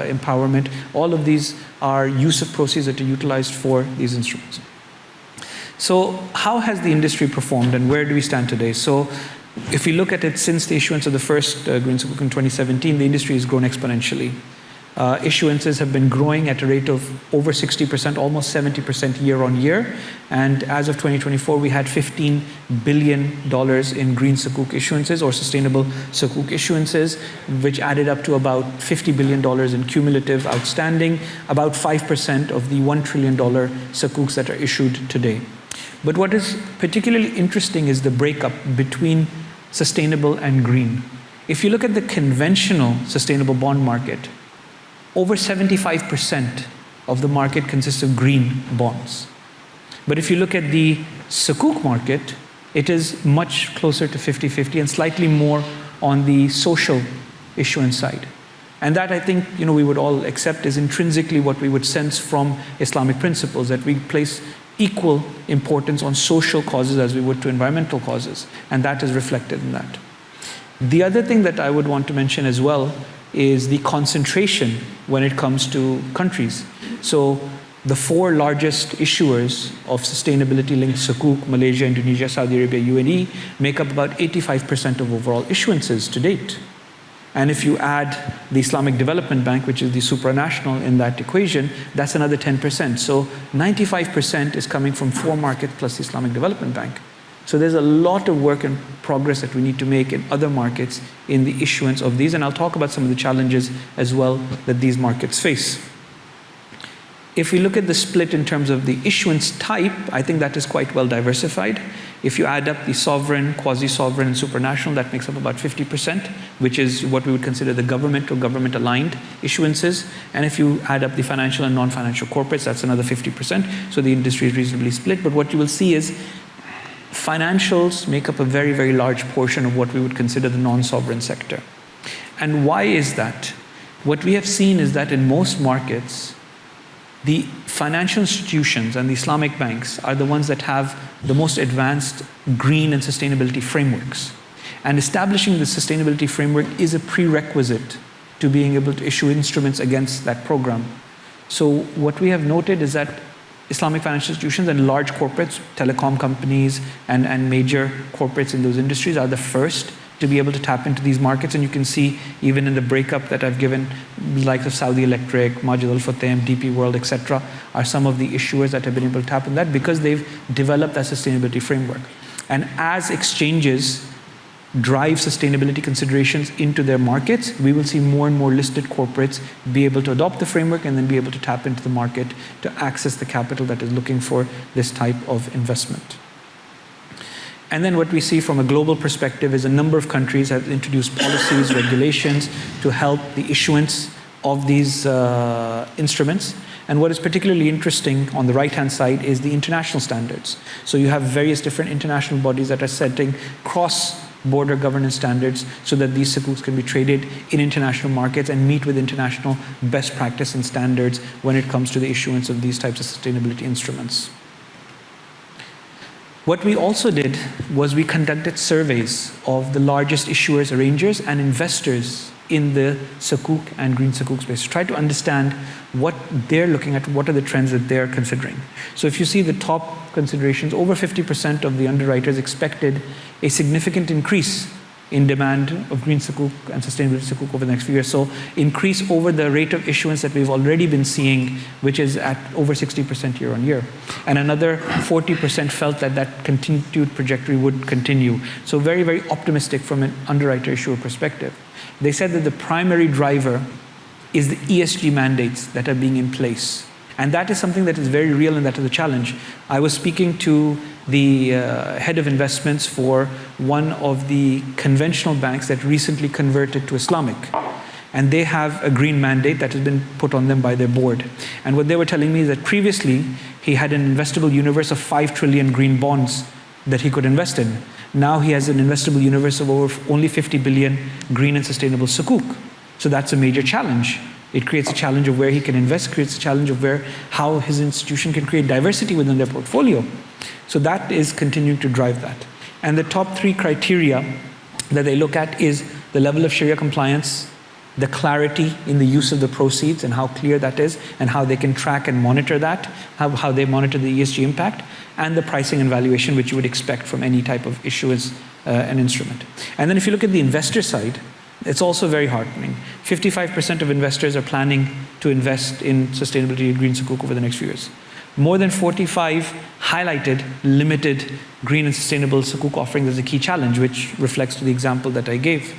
empowerment. All of these are use of proceeds that are utilized for these instruments. So how has the industry performed and where do we stand today? So if we look at it since the issuance of the first Green Sukuk in 2017, the industry has grown exponentially. Issuances have been growing at a rate of over 60%, almost 70% year on year. And as of 2024, we had $15 billion in green Sukuk issuances or sustainable Sukuk issuances, which added up to about $50 billion in cumulative outstanding, about 5% of the $1 trillion Sukuks that are issued today. But what is particularly interesting is the breakup between sustainable and green. If you look at the conventional sustainable bond market, over 75% of the market consists of green bonds. But if you look at the Sukuk market, it is much closer to 50-50 and slightly more on the social issuance side. And that I think we would all accept is intrinsically what we would sense from Islamic principles, that we place equal importance on social causes as we would to environmental causes. And that is reflected in that. The other thing that I would want to mention as well is the concentration when it comes to countries. So the 4 largest issuers of sustainability-linked sukuk, Malaysia, Indonesia, Saudi Arabia, UAE, make up about 85% of overall issuances to date. And if you add the Islamic Development Bank, which is the supranational in that equation, that's another 10%. So 95% is coming from 4 markets plus the Islamic Development Bank. So there's a lot of work and progress that we need to make in other markets in the issuance of these. And I'll talk about some of the challenges as well that these markets face. If we look at the split in terms of the issuance type, I think that is quite well diversified. If you add up the sovereign, quasi-sovereign, and supranational, that makes up about 50%, which is what we would consider the government or government-aligned issuances. And if you add up the financial and non-financial corporates, that's another 50%. So the industry is reasonably split. But what you will see is financials make up a very, very large portion of what we would consider the non-sovereign sector. And why is that? What we have seen is that in most markets, the financial institutions and the Islamic banks are the ones that have the most advanced green and sustainability frameworks. And establishing the sustainability framework is a prerequisite to being able to issue instruments against that program. So what we have noted is that Islamic financial institutions and large corporates, telecom companies and major corporates in those industries are the first to be able to tap into these markets. And you can see even in the breakup that I've given, like of Saudi Electric, Majid Al Futtaim, DP World, etc., are some of the issuers that have been able to tap into that because they've developed that sustainability framework. And as exchanges drive sustainability considerations into their markets, we will see more and more listed corporates be able to adopt the framework and then be able to tap into the market to access the capital that is looking for this type of investment. And then what we see from a global perspective is a number of countries have introduced policies, regulations to help the issuance of these instruments. And what is particularly interesting on the right-hand side is the international standards. So you have various different international bodies that are setting cross-border governance standards so that these sukuks can be traded in international markets and meet with international best practice and standards when it comes to the issuance of these types of sustainability instruments. What we also did was we conducted surveys of the largest issuers, arrangers, and investors in the sukuk and green sukuk space to try to understand what they're looking at, what are the trends that they're considering. So if you see the top considerations, over 50% of the underwriters expected a significant increase in demand of green sukuk and sustainability sukuk over the next few years. So increase over the rate of issuance that we've already been seeing, which is at over 60% year on year. And another 40% felt that that continued trajectory would continue. So very, very optimistic from an underwriter issuer perspective. They said that the primary driver is the ESG mandates that are being in place. And that is something that is very real and that is a challenge. I was speaking to the head of investments for one of the conventional banks that recently converted to Islamic. And they have a green mandate that has been put on them by their board. And what they were telling me is that previously he had an investable universe of 5 trillion green bonds that he could invest in. Now he has an investable universe of over only 50 billion green and sustainable sukuk. So that's a major challenge. It creates a challenge of where he can invest, creates a challenge of how his institution can create diversity within their portfolio. So that is continuing to drive that. And the top 3 criteria that they look at is the level of Sharia compliance, the clarity in the use of the proceeds and how clear that is, and how they can track and monitor that, how they monitor the ESG impact, and the pricing and valuation, which you would expect from any type of issuance and instrument. And then if you look at the investor side, it's also very heartening. 55% of investors are planning to invest in sustainability and green sukuk over the next few years. More than 45 highlighted limited green and sustainable sukuk offerings as a key challenge, which reflects to the example that I gave.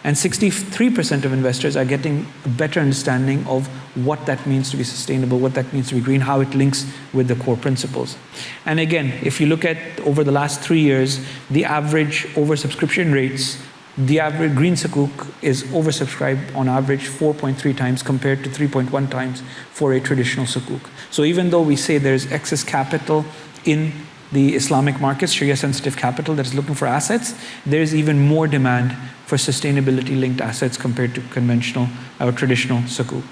And 63% of investors are getting a better understanding of what that means to be sustainable, what that means to be green, how it links with the core principles. And again, if you look at over the last 3 years, the average oversubscription rates, the average green sukuk is oversubscribed on average 4.3 times compared to 3.1 times for a traditional sukuk. So even though we say there's excess capital in the Islamic markets, Sharia-sensitive capital that is looking for assets, there's even more demand for sustainability-linked assets compared to conventional or traditional sukuk.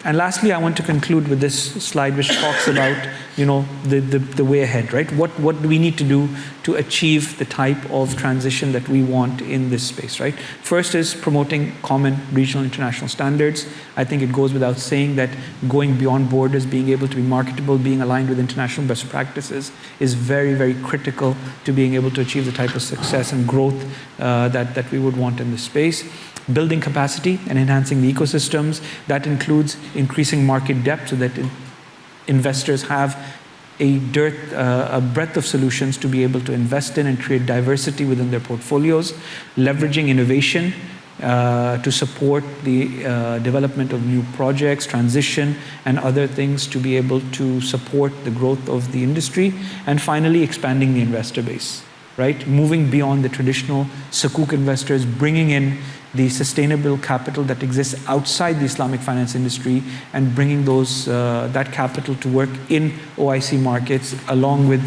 And lastly, I want to conclude with this slide which talks about the way ahead, right? What do we need to do to achieve the type of transition that we want in this space, right? First is promoting common regional international standards. I think it goes without saying that going beyond borders, being able to be marketable, being aligned with international best practices is very, very critical to being able to achieve the type of success and growth that we would want in this space. Building capacity and enhancing the ecosystems. That includes increasing market depth so that investors have a breadth of solutions to be able to invest in and create diversity within their portfolios. Leveraging innovation to support the development of new projects, transition, and other things to be able to support the growth of the industry. And finally, expanding the investor base, right? Moving beyond the traditional sukuk investors, bringing in the sustainable capital that exists outside the Islamic finance industry and bringing that capital to work in OIC markets along with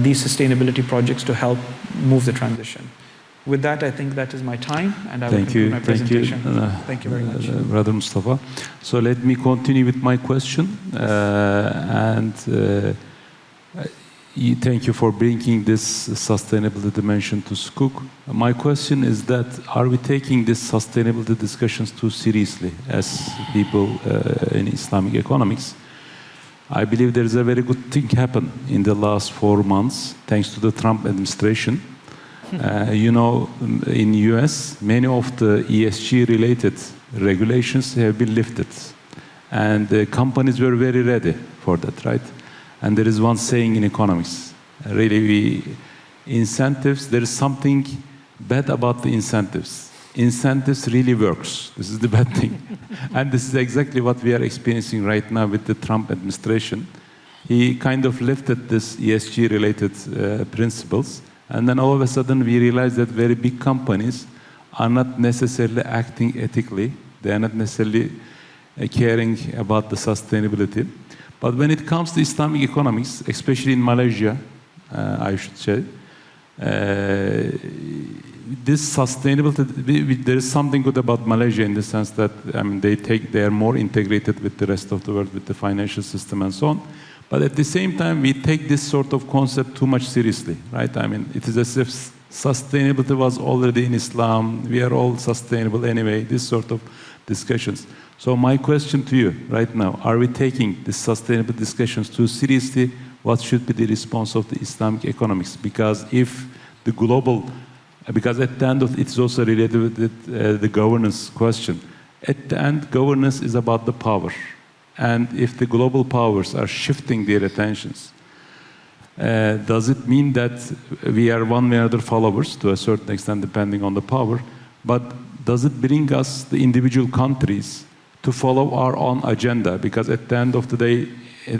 these sustainability projects to help move the transition. With that, I think that is my time, and I will conclude my presentation. Thank you very much. Brother Mustafa. So let me continue with my question. Thank you for bringing this sustainability dimension to Sukuk. My question is that, are we taking this sustainability discussions too seriously as people in Islamic economics? I believe there is a very good thing happened in the last 4 months, thanks to the Trump administration. In US, many of the ESG-related regulations have been lifted. And the companies were very ready for that, right? And there is one saying in economics, really, incentives, there is something bad about the incentives. Incentives really works. This is the bad thing. And this is exactly what we are experiencing right now with the Trump administration. He kind of lifted this ESG-related principles, and then all of a sudden we realize that very big companies are not necessarily acting ethically. They are not necessarily caring about the sustainability. But when it comes to Islamic economics, especially in Malaysia, I should say, this sustainability, there is something good about Malaysia in the sense that they are more integrated with the rest of the world, with the financial system and so on. But at the same time, we take this sort of concept too much seriously, right? It is as if sustainability was already in Islam. We are all sustainable anyway. This sort of discussions. So my question to you right now, are we taking the sustainable discussions too seriously? What should be the response of the Islamic economics? Because at the end of it's also related with the governance question. At the end, governance is about the power. And if the global powers are shifting their attentions, does it mean that we are one way or other followers to a certain extent depending on the power? But does it bring us, the individual countries, to follow our own agenda? Because at the end of the day,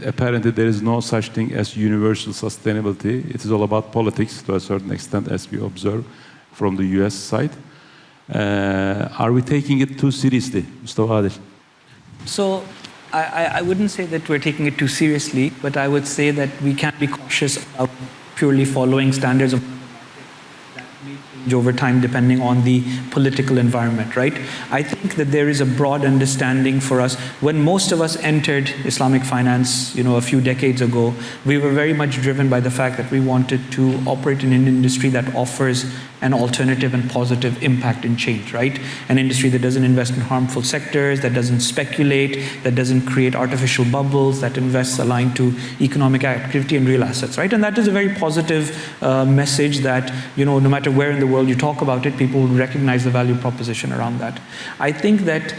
apparently there is no such thing as universal sustainability. It is all about politics to a certain extent, as we observe from the US side. Are we taking it too seriously, Mustafa Adil? So I wouldn't say that we're taking it too seriously, but I would say that we can't be cautious about purely following standards of over time depending on the political environment, right? I think that there is a broad understanding for us. When most of us entered Islamic finance, a few decades ago, we were very much driven by the fact that we wanted to operate in an industry that offers an alternative and positive impact and change, right? An industry that doesn't invest in harmful sectors, that doesn't speculate, that doesn't create artificial bubbles, that invests aligned to economic activity and real assets, right? And that is a very positive message that, no matter where in the world you talk about it, people will recognize the value proposition around that. I think that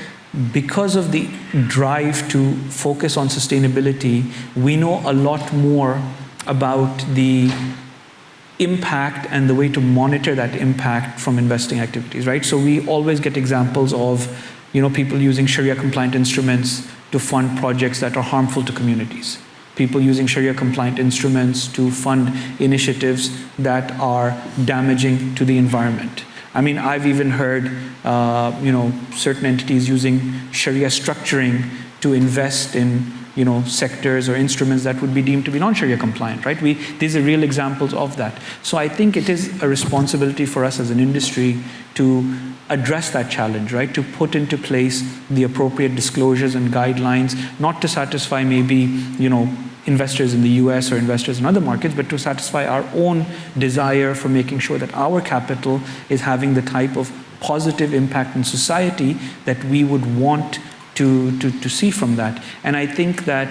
because of the drive to focus on sustainability, we know a lot more about the impact and the way to monitor that impact from investing activities, right? So we always get examples of, people using Sharia-compliant instruments to fund projects that are harmful to communities. People using Sharia-compliant instruments to fund initiatives that are damaging to the environment. I've even heard, certain entities using Sharia structuring to invest in sectors or instruments that would be deemed to be non-Sharia compliant, right? These are real examples of that. So I think it is a responsibility for us as an industry to address that challenge, right? To put into place the appropriate disclosures and guidelines, not to satisfy maybe, investors in the US or investors in other markets, but to satisfy our own desire for making sure that our capital is having the type of positive impact in society that we would want to see from that. And I think that,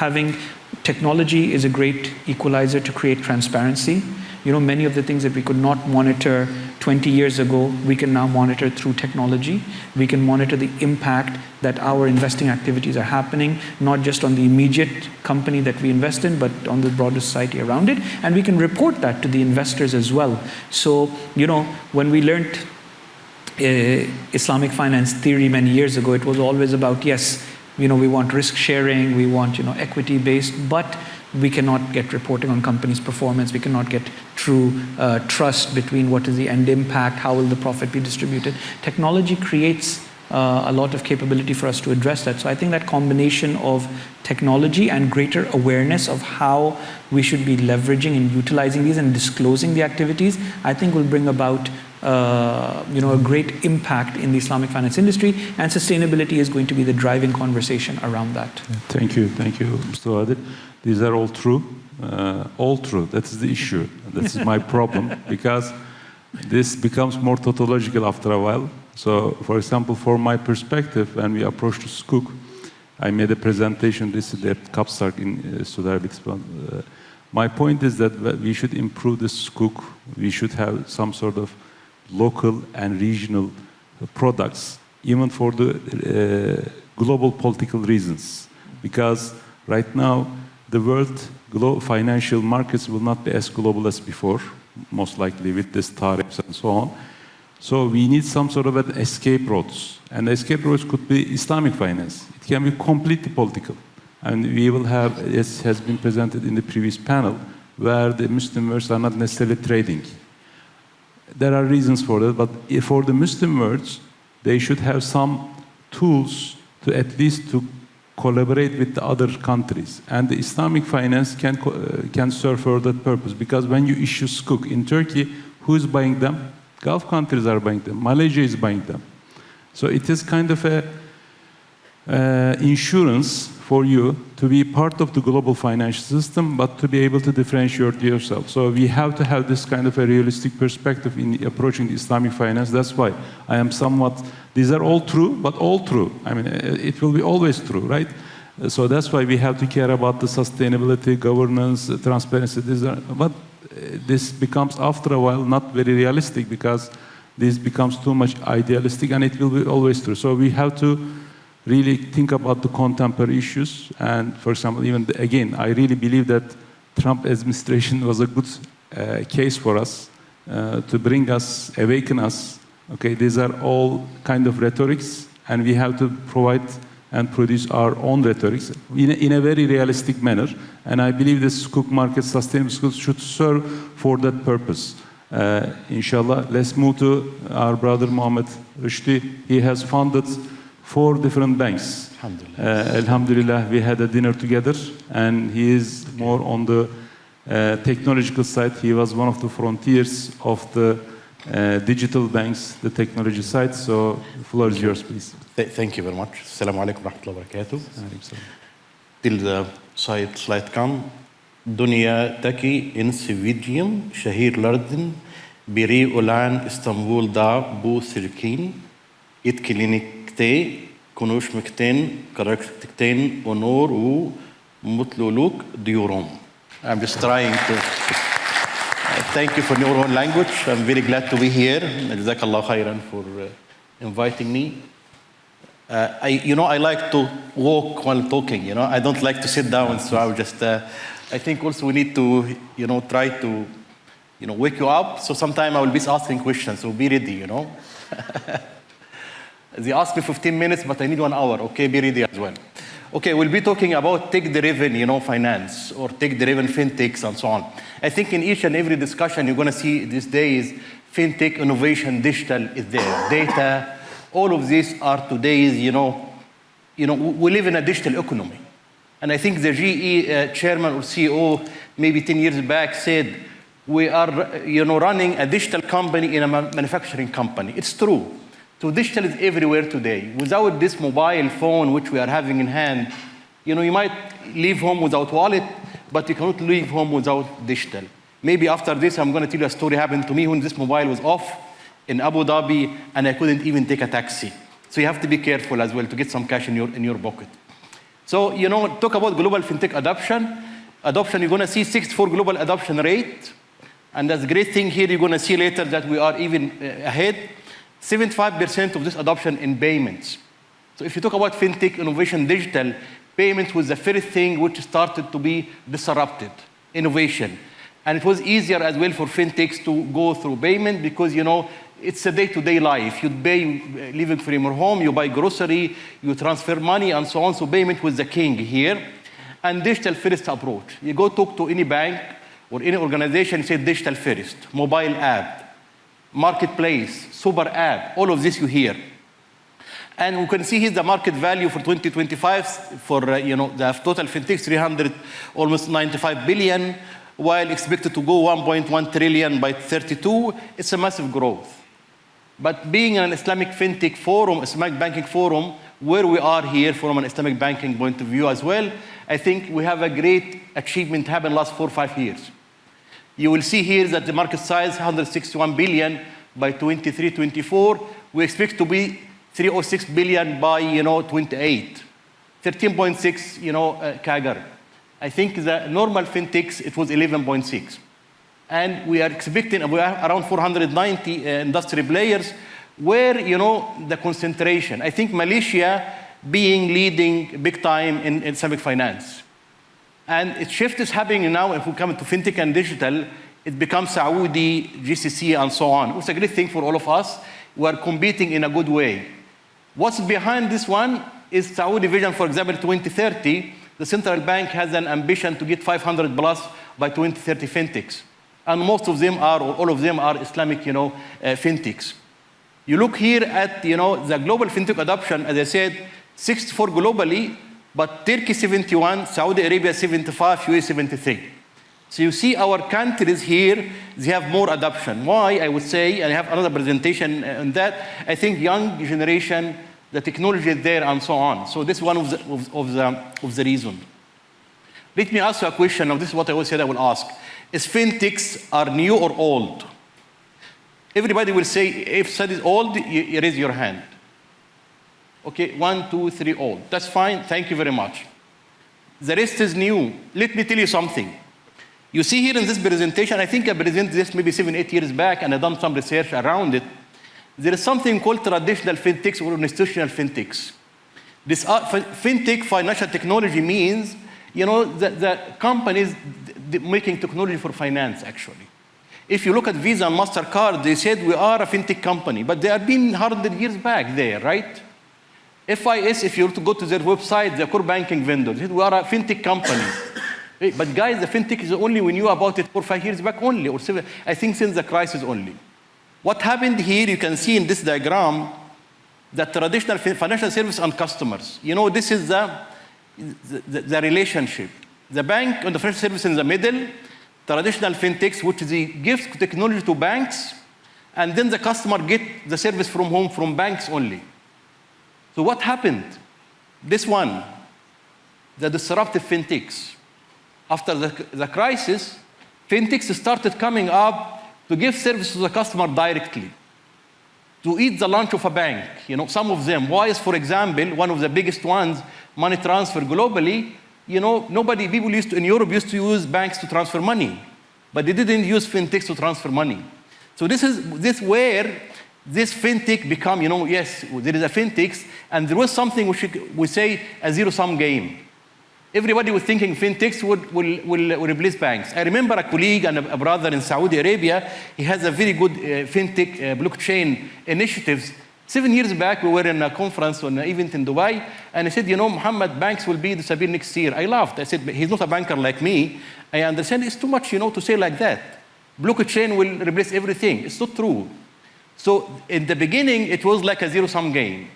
having technology is a great equalizer to create transparency. Many of the things that we could not monitor 20 years ago, we can now monitor through technology. We can monitor the impact that our investing activities are happening, not just on the immediate company that we invest in, but on the broader society around it. And we can report that to the investors as well. So, when we learned Islamic finance theory many years ago, it was always about, yes, we want risk sharing, we want, equity based, but we cannot get reporting on companies' performance. We cannot get true trust between what is the end impact, how will the profit be distributed. Technology creates a lot of capability for us to address that. So I think that combination of technology and greater awareness of how we should be leveraging and utilizing these and disclosing the activities, I think will bring about a great impact in the Islamic finance industry, and sustainability is going to be the driving conversation around that. Thank you, Mr. Adil. These are all true. That is the issue. This is my problem, because this becomes more tautological after a while. So, for example, from my perspective, when we approached Sukuk, I made a presentation recently at Kapsark in Saudi Arabia. My point is that we should improve the Sukuk. We should have some sort of local and regional products, even for the global political reasons. Because right now, the world financial markets will not be as global as before, most likely with these tariffs and so on. So we need some sort of an escape routes. And the escape routes could be Islamic finance. It can be completely political. And we will have, as has been presented in the previous panel, where the Muslim worlds are not necessarily trading. There are reasons for that, but for the Muslim worlds, they should have some tools to at least to collaborate with the other countries. And the Islamic finance can serve for that purpose, because when you issue Sukuk in Turkey, who is buying them? Gulf countries are buying them. Malaysia is buying them. So it is kind of a insurance for you to be part of the global financial system, but to be able to differentiate yourself. So we have to have this kind of a realistic perspective in approaching the Islamic finance. That's why I am somewhat, these are all true, but all true. I mean, it will be always true, right? So that's why we have to care about the sustainability, governance, transparency. But this becomes, after a while, not very realistic, because this becomes too much idealistic, and it will be always true. So we have to really think about the contemporary issues. And for example, even again, I really believe that Trump administration was a good case for us to bring us, awaken us. Okay, these are all kind of rhetorics, and we have to provide and produce our own rhetorics in a very realistic manner. And I believe this Sukuk market, sustainable schools, should serve for that purpose. Inshallah, let's move to our brother Mohammed Rushdie. He has founded 4 different banks. Alhamdulillah. Alhamdulillah, we had a dinner together, and he is more on the technological side. He was one of the frontiers of the digital banks, the technology side. So the floor is yours, please. Thank you very much. Assalamu alaikum wa rahmatullahi wa barakatuh. Till the slide come. Dunya taki in Swidium, Shahir Lardin, Biri Ulan, Istanbul da Bu Sirkin, It Klinik te, Kunush Mikten, Karaktikten, Honor u Mutluluk Diorom. I'm just trying to. Thank you for your own language. I'm very glad to be here. Jazakallah khairan for inviting me. I like to walk while talking, I don't like to sit down, so I will just, I think also we need to, try to, wake you up. So sometime I will be asking questions, so be ready, They asked me 15 minutes, but I need 1 hour. Okay, be ready as well. Okay, we'll be talking about tech-driven, finance, or tech-driven fintechs and so on. I think in each and every discussion you're going to see these days, fintech, innovation, digital is there, data. All of these are today's, we live in a digital economy. And I think the GE chairman or CEO maybe 10 years back said, we are, running a digital company in a manufacturing company. It's true. So digital is everywhere today. Without this mobile phone, which we are having in hand, You know, you might leave home without wallet, but you cannot leave home without digital. Maybe after this, I'm going to tell you a story happened to me when this mobile was off in Abu Dhabi, and I couldn't even take a taxi. So you have to be careful as well to get some cash in your pocket. So, you know, talk about global fintech adoption. You're going to see 64 global adoption rate. And that's a great thing here. You're going to see later that we are even ahead. 75% of this adoption in payments. So if you talk about fintech, innovation, digital, payments was the first thing which started to be disrupted, innovation. And it was easier as well for fintechs to go through payment because, you know, it's a day-to-day life. You pay living from your home, you buy grocery, you transfer money, and so on. So payment was the king here. And digital first approach. You go talk to any bank or any organization, say digital first, mobile app, marketplace, super app, all of this you hear. And we can see here the market value for 2025 for, you know, the total fintech, almost 95 billion, while expected to go 1.1 trillion by 32. It's a massive growth. But being an Islamic fintech forum, Islamic banking forum, where we are here from an Islamic banking point of view as well, I think we have a great achievement happened last 4 or 5 years. You will see here that the market size, 161 billion by 23-24. We expect to be 306 billion by, you know, 28. 13.6, you know, CAGR. I think the normal fintechs, it was 11.6. And we are expecting, we are around 490 industry players where, you know, the concentration. I think Malaysia being leading big time in Islamic finance. And its shift is happening now. If we come to fintech and digital, it becomes Saudi, GCC, and so on. It's a great thing for all of us. We are competing in a good way. What's behind this one is Saudi vision, for example, 2030. The central bank has an ambition to get 500 plus by 2030 fintechs. And most of them are, or all of them are Islamic, you know, fintechs. You look here at, you know, the global fintech adoption, as I said, 64 globally, but Turkey 71, Saudi Arabia 75, UAE 73. So you see our countries here, they have more adoption. Why? I would say, and I have another presentation on that, I think young generation, the technology is there and so on. So this is one of the reasons. Let me ask you a question. Now this is what I always said I will ask. Is fintechs are new or old? Everybody will say, if study is old, you raise your hand. Okay, 1, 2, 3, old. That's fine, thank you very much. The rest is new. Let me tell you something. You see here in this presentation, I think I presented this maybe 7, 8 years back, and I've done some research around it. There is something called traditional fintechs or institutional fintechs. This fintech, financial technology, means, you know, the companies making technology for finance, actually. If you look at Visa and MasterCard, they said we are a fintech company, but they have been 100 years back there, right? FIS, if you were to go to their website, the core banking vendor, they said we are a fintech company. But guys, the fintech is only, we knew about it 4 or 5 years back only, or 7, I think since the crisis only. What happened here, you can see in this diagram, the traditional financial service and customers. You know, this is the relationship. The bank and the financial service in the middle, traditional fintechs, which they give technology to banks, and then the customer get the service from home, from banks only. So what happened? This one, the disruptive fintechs. After the crisis, fintechs started coming up to give service to the customer directly, to eat the lunch of a bank. You know, some of them, Wise, for example, one of the biggest ones, money transfer globally, you know, people in Europe used to use banks to transfer money, but they didn't use fintechs to transfer money. So this where this fintech become, you know, yes, there is a fintechs, and there was something which we say a zero-sum game. Everybody was thinking fintechs will replace banks. I remember a colleague and a brother in Saudi Arabia, he has a very good fintech blockchain initiatives. 7 years back, we were in a conference or an event in Dubai, and I said, you know, Muhammad, banks will be disappear next year. I laughed. I said, he's not a banker like me. I understand it's too much, you know, to say like that. Blockchain will replace everything. It's not true. So in the beginning, it was like a zero-sum game.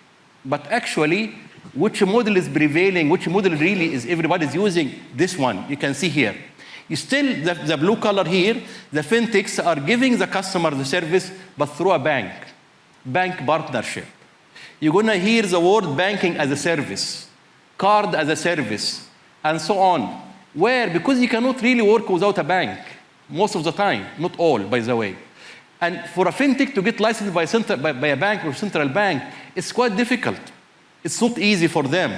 But actually, which model is prevailing, which model really is everybody's using? This one, you can see here. You still, the blue color here, the fintechs are giving the customer the service, but through a bank partnership. You're gonna hear the word banking as a service. card as a service, and so on. Where, because you cannot really work without a bank, most of the time, not all, by the way. And for a fintech to get licensed by a bank or central bank, it's quite difficult. It's not easy for them.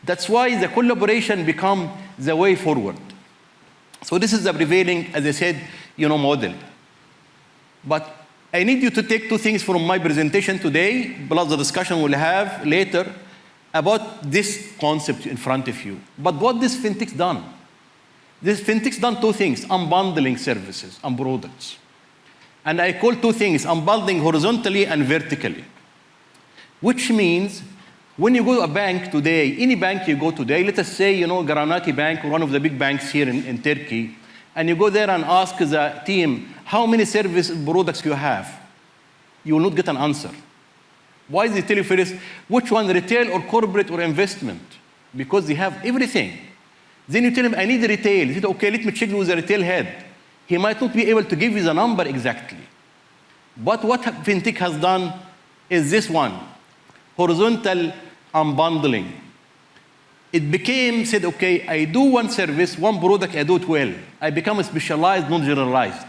That's why the collaboration become the way forward. So this is the prevailing, as I said, model. But I need you to take two things from my presentation today, plus the discussion we'll have later about this concept in front of you. But what this fintech's done? This fintech's done two things: unbundling services and products. And I call two things: unbundling horizontally and vertically. Which means when you go to a bank today, any bank you go today, let us say, Garanati Bank, one of the big banks here in Turkey, and you go there and ask the team, how many service products you have? You will not get an answer. Why? They tell you first, which one, retail or corporate or investment? Because they have everything. Then you tell him, I need retail. He said, okay, let me check with the retail head. He might not be able to give you the number exactly. But what fintech has done is this one, horizontal unbundling. It became, said, okay, I do one service, one product, I do it well. I become specialized, not generalized.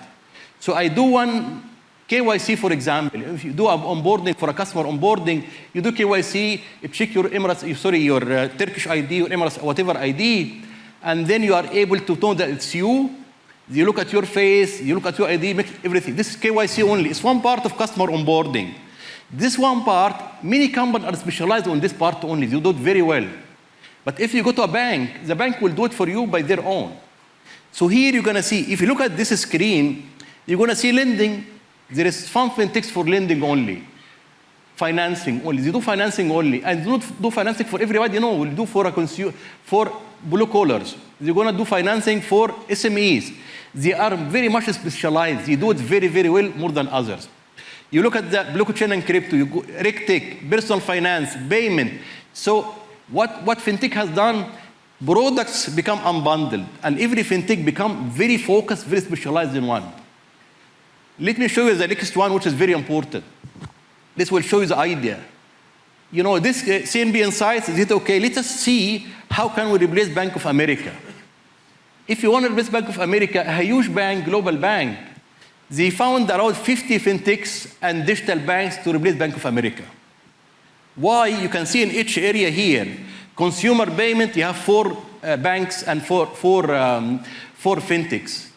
So I do one KYC, for example. If you do onboarding for a customer onboarding, you do KYC, you check your your Turkish ID or Emirates, whatever ID, and then you are able to know that it's you. You look at your face, you look at your ID, make everything. This is KYC only. It's one part of customer onboarding. This one part, many companies are specialized on this part only. You do it very well. But if you go to a bank, the bank will do it for you by their own. So here you're going to see, if you look at this screen, you're going to see lending. There is some fintechs for lending only. Financing only. They do financing only. And they don't do financing for everybody. We'll do for for blue collars. They're going to do financing for SMEs. They are very much specialized. They do it very, very well, more than others. You look at the blockchain and crypto, you go RegTech, personal finance, payment. So what fintech has done, products become unbundled, and every fintech become very focused, very specialized in one. Let me show you the next one, which is very important. This will show you the idea. This CNB Insights, is it okay? Let us see how can we replace Bank of America. If you want to replace Bank of America, a huge bank, global bank, they found around 50 fintechs and digital banks to replace Bank of America. Why? You can see in each area here. Consumer payment, you have 4 banks and four fintechs.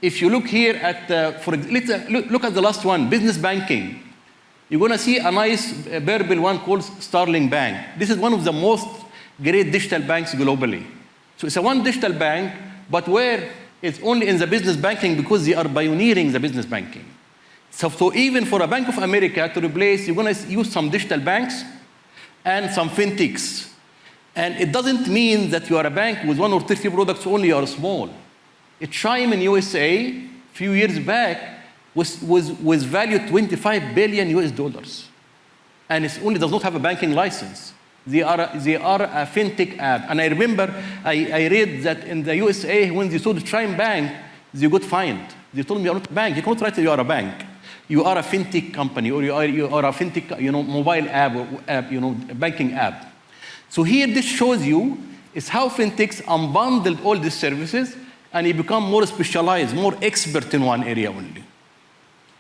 If you look here at, look at the last one, business banking. You're going to see a nice purple one called Starling Bank. This is one of the most great digital banks globally. So it's a one digital bank, but where it's only in the business banking because they are pioneering the business banking. So even for a Bank of America to replace, you're going to use some digital banks and some fintechs. And it doesn't mean that you are a bank with 1 or 30 products only, you are small. Chime in USA, a few years back, was valued $25 billion US. And it only does not have a banking license. They are a fintech app. And I remember I read that in the USA, when they saw the Chime Bank, they got fined. They told me, you're not a bank. You cannot write that you are a bank. You are a fintech company, or you are a fintech, mobile app, or banking app. So here, this shows you is how fintechs unbundled all these services, and you become more specialized, more expert in one area only.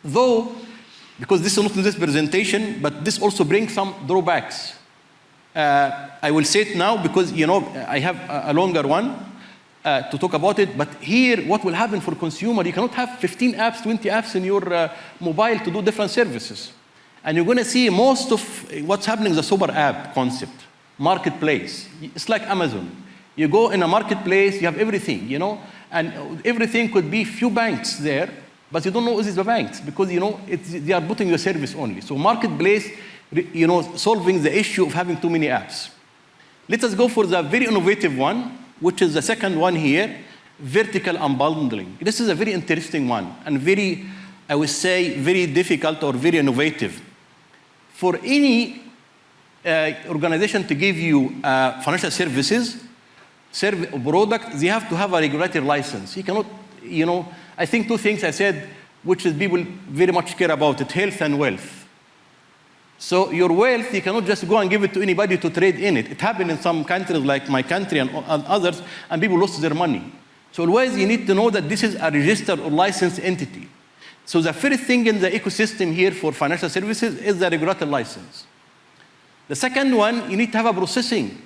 Though, because this is not in this presentation, but this also brings some drawbacks. I will say it now because, I have a longer one to talk about it. But here, what will happen for consumer, you cannot have 15 apps, 20 apps in your mobile to do different services. And you're going to see most of what's happening is a super app concept, marketplace. It's like Amazon. You go in a marketplace, you have everything, and everything could be few banks there, but you don't know who's the banks because, they are putting your service only. So marketplace, solving the issue of having too many apps. Let us go for the very innovative one, which is the second one here, vertical unbundling. This is a very interesting one and very, I would say, very difficult or very innovative. For any organization to give you financial services, product, they have to have a regulatory license. You cannot, I think 2 things I said, which is people very much care about it, health and wealth. So your wealth, you cannot just go and give it to anybody to trade in it. It happened in some countries like my country and others, and people lost their money. So always you need to know that this is a registered or licensed entity. So the first thing in the ecosystem here for financial services is the regulated license. The second one, you need to have a processing.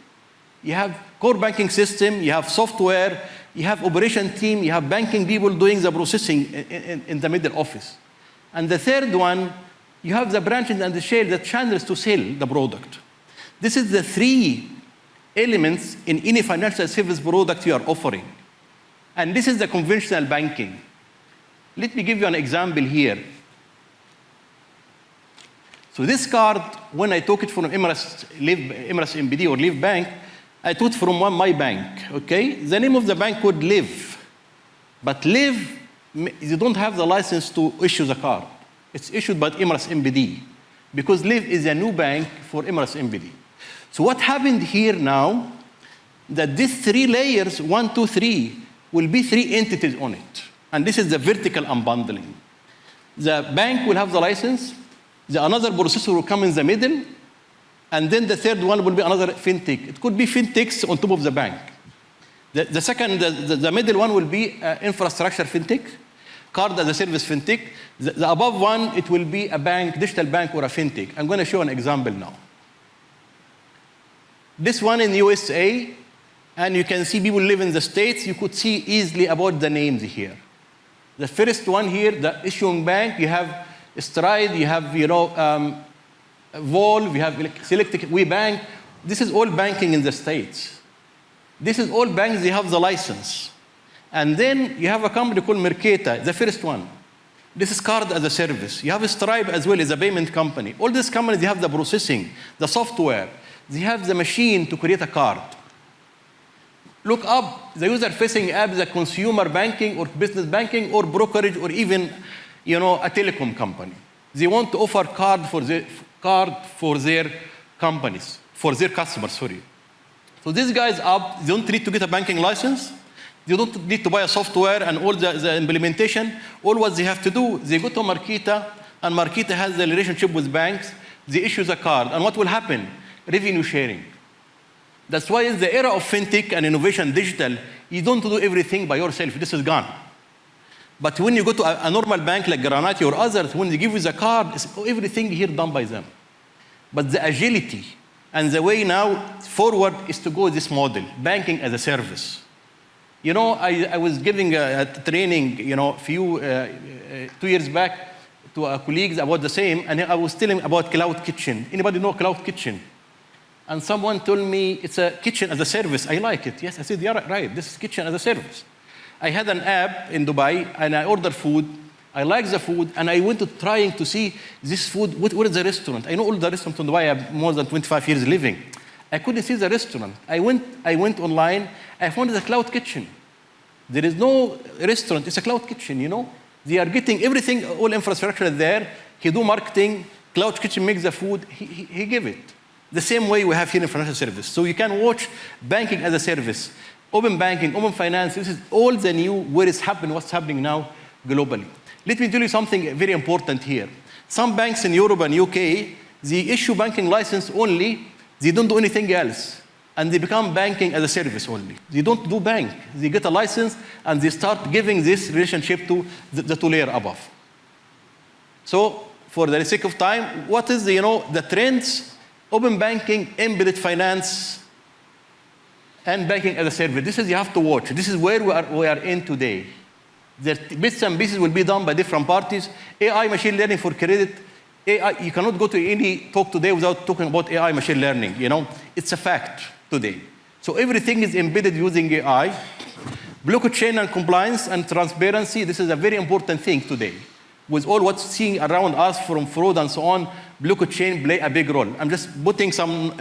You have core banking system, you have software, you have operation team, you have banking people doing the processing in the middle office. And the third one, you have the branches and the share, the channels to sell the product. This is the three elements in any financial service product you are offering. And this is the conventional banking. Let me give you an example here. So this card, when I took it from Emirates MBD or Live Bank, I took it from my bank, okay? The name of the bank would Live. But Live, you don't have the license to issue the card. It's issued by Emirates MBD because Live is a new bank for Emirates MBD. So what happened here now, that these three layers, 1, 2, 3, will be three entities on it. And this is the vertical unbundling. The bank will have the license, another processor will come in the middle, and then the third one will be another fintech. It could be fintechs on top of the bank. The middle one will be infrastructure fintech, card as a service fintech. The above one, it will be a bank, digital bank or a fintech. I'm going to show an example now. This one in USA, and you can see people live in the States. You could see easily about the names here. The first one here, the issuing bank, you have Stride, you have Volve, you have Selected WeBank. This is all banking in the States. This is all banks, they have the license. And then you have a company called Mercata, the first one. This is card as a service. You have Stripe as well as a payment company. All these companies, they have the processing, the software. They have the machine to create a card. Look up the user-facing app, the consumer banking or business banking or brokerage or even, a telecom company. They want to offer card for their companies, for their customers, sorry. So these guys up, they don't need to get a banking license. They don't need to buy a software and all the implementation. All what they have to do, they go to Marketa, and Marketa has the relationship with banks. They issue the card. And what will happen? Revenue sharing. That's why in the era of fintech and innovation digital, you don't do everything by yourself. This is gone. But when you go to a normal bank like Granati or others, when they give you the card, everything here done by them. But the agility and the way now forward is to go this model, banking as a service. I was giving a training, 2 years back to colleagues about the same, and I was telling about cloud kitchen. Anybody know cloud kitchen? And someone told me it's a kitchen as a service. I like it. Yes, I said, yeah, right. This is kitchen as a service. I had an app in Dubai, and I ordered food. I like the food, and I went to trying to see this food. What is the restaurant? I know all the restaurants in Dubai. I have more than 25 years living. I couldn't see the restaurant. I went online. I found the cloud kitchen. There is no restaurant. It's a cloud kitchen, They are getting everything, all infrastructure there. He do marketing. Cloud kitchen makes the food. He give it. The same way we have here in financial service. So you can watch banking as a service, open banking, open finance. This is all the new, what's happening now globally. Let me tell you something very important here. Some banks in Europe and UK, they issue banking license only. They don't do anything else. And they become banking as a service only. They don't do bank. They get a license and they start giving this relationship to the two layer above. So for the sake of time, what is the trends? Open banking, embedded finance, and banking as a service. This is you have to watch. This is where we are in today. The bits and pieces will be done by different parties. AI, machine learning for credit. AI, you cannot go to any talk today without talking about AI, machine learning. It's a fact today. So everything is embedded using AI. Blockchain and compliance and transparency. This is a very important thing today. With all what's seeing around us from fraud and so on, blockchain play a big role. I'm just putting some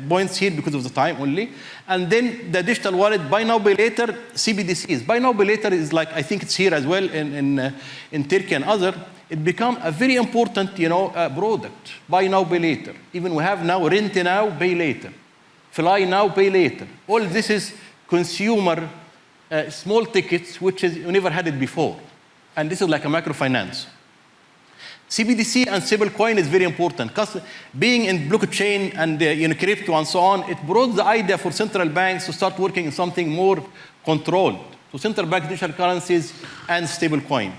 points here because of the time only. And then the digital wallet, buy now, pay later, CBDCs. Buy now, pay later is like, I think it's here as well in Turkey and other. It become a very important, product. Buy now, pay later. Even we have now rent now, pay later. Fly now, pay later. All this is consumer small tickets, which is you never had it before. And this is like a microfinance. CBDC and stablecoin is very important. Being in blockchain and crypto and so on, it brought the idea for central banks to start working in something more controlled. So central bank digital currencies and stablecoin.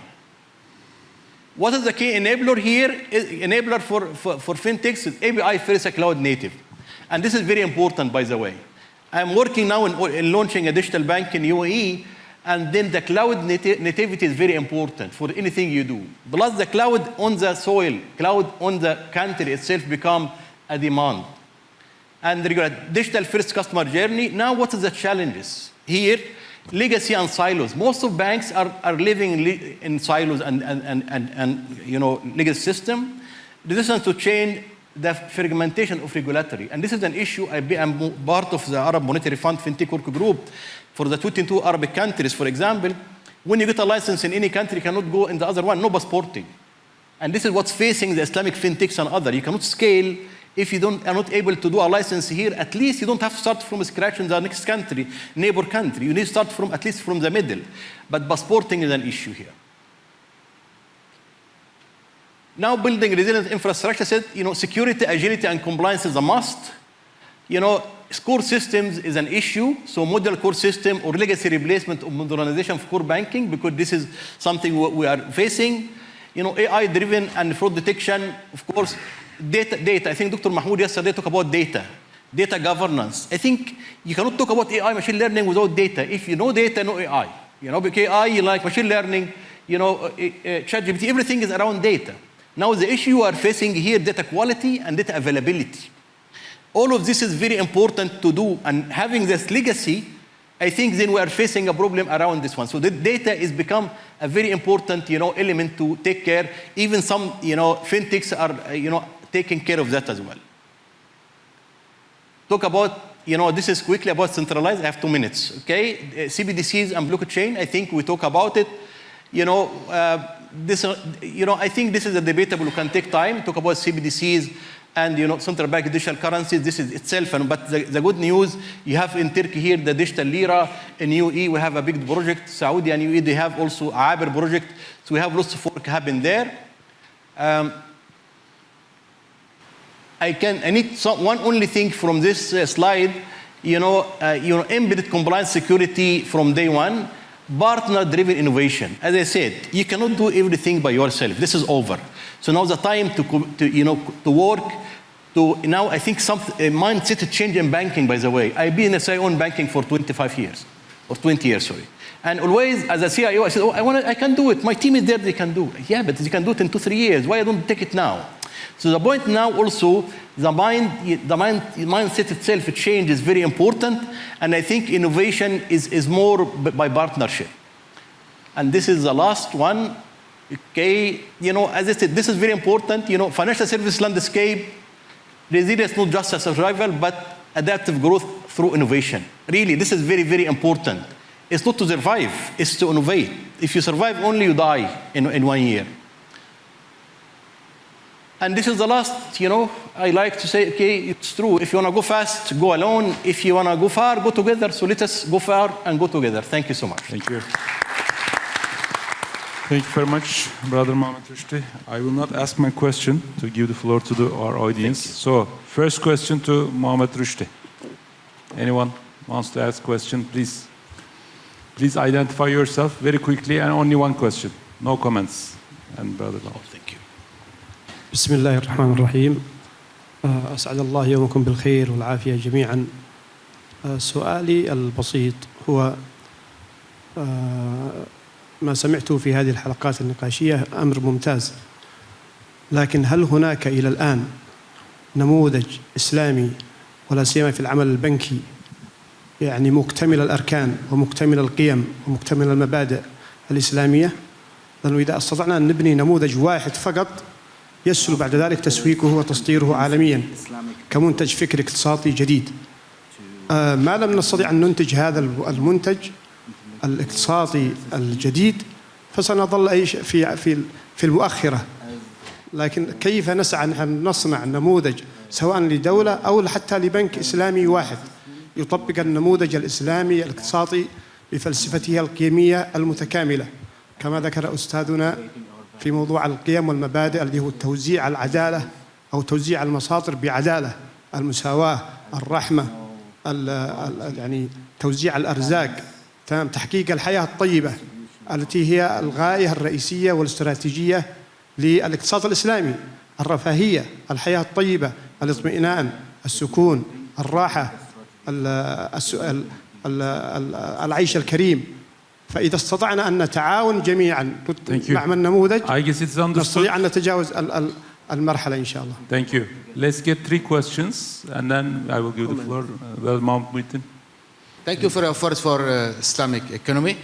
What is the key enabler here? Enabler for fintechs is API first cloud native. And this is very important, by the way. I'm working now in launching a digital bank in UAE, and then the cloud nativity is very important for anything you do. Plus the cloud on the soil, cloud on the country itself become a demand. And regular digital first customer journey. Now what are the challenges? Here, legacy and silos. Most of banks are living in silos and legacy system. Resistance to change, the fragmentation of regulatory. And this is an issue. I'm part of the Arab Monetary Fund FinTech Work Group for the 22 Arabic countries, for example. When you get a license in any country, you cannot go in the other one, no passporting. And this is what's facing the Islamic fintechs and other. You cannot scale if you are not able to do a license here. At least you don't have to start from scratch in the next country, neighbor country. You need to start from at least from the middle. But passporting is an issue here. Now building resilient infrastructure, security, agility, and compliance is a must. Core systems is an issue. So model core system or legacy replacement or modernization of core banking, because this is something we are facing. AI-driven and fraud detection, of course. Data. I think Dr. Mahmoud yesterday talked about data governance. I think you cannot talk about AI, machine learning without data. If you know data, no AI. Because AI, you like machine learning, ChatGPT, everything is around data. Now the issue you are facing here, data quality and data availability. All of this is very important to do, and having this legacy, I think then we are facing a problem around this one. So the data is become a very important, element to take care. Even some, fintechs are, taking care of that as well. Talk about, this is quickly about centralized. I have 2 minutes, okay? CBDCs and blockchain, I think we talk about it. I think this is a debatable. We can take time, talk about CBDCs and, central bank digital currencies. This is itself, but the good news, you have in Turkey here the digital lira. In UAE, we have a big project. Saudi and UAE, they have also a Aber project. So we have lots of work happen there. I need one only thing from this slide, embedded compliance security from day one, partner-driven innovation. As I said, you cannot do everything by yourself. This is over. So now the time to work. Now I think some mindset change in banking, by the way. I've been in SIO banking for 25 years, or 20 years, sorry. And always, as a CIO, I said, I can do it. My team is there, they can do it. Yeah, but they can do it in 2-3 years. Why don't take it now? So the point now also, the mindset itself change is very important, and I think innovation is more by partnership. And this is the last one. Okay, as I said, this is very important. Financial service landscape, resilience not just a survival, but adaptive growth through innovation. Really, this is very, very important. It's not to survive, it's to innovate. If you survive only, you die in 1 year. And this is the last, I like to say, okay, it's true. If you want to go fast, go alone. If you want to go far, go together. So let us go far and go together. Thank you so much. Thank you. Thank you very much, Brother Mohammed Rushdie. I will not ask my question to give the floor to our audience. So, first question to Mohammed Rushdie. Anyone wants to ask a question, please. Please identify yourself very quickly and only one question. No comments. And Brother Mohammed. Thank you. بسم الله الرحمن الرحيم. أسعد الله يومكم بالخير والعافية جميعا. سؤالي البسيط هو ما سمعته في هذه الحلقات النقاشية أمر ممتاز، لكن هل هناك إلى الآن نموذج إسلامي ولا سيما في العمل البنكي مكتمل الأركان ومكتمل القيم ومكتمل المبادئ الإسلامية؟ لأنه إذا استطعنا أن نبني نموذج واحد فقط يسهل بعد ذلك تسويقه وتصديره عالميا كمنتج فكري اقتصادي جديد. ما لم نستطع أن ننتج هذا المنتج الاقتصادي الجديد فسنظل في المؤخرة. لكن كيف نسعى أن نصنع نموذج سواء لدولة أو حتى لبنك إسلامي واحد يطبق النموذج الإسلامي الاقتصادي بفلسفته القيمية المتكاملة كما ذكر أستاذنا في موضوع القيم والمبادئ اللي هو توزيع العدالة أو توزيع المصادر بعدالة، المساواة، الرحمة، يعني توزيع الأرزاق، تمام، تحقيق الحياة الطيبة التي هي الغاية الرئيسية والاستراتيجية للاقتصاد الإسلامي. الرفاهية، الحياة الطيبة، الاطمئنان، السكون، الراحة، العيش الكريم. فإذا استطعنا أن نتعاون جميعا نعمل نموذج نستطيع أن نتجاوز المرحلة إن شاء الله. Thank you. Let's get 3 questions and then I will give the floor. Thank you for your efforts for Islamic economy.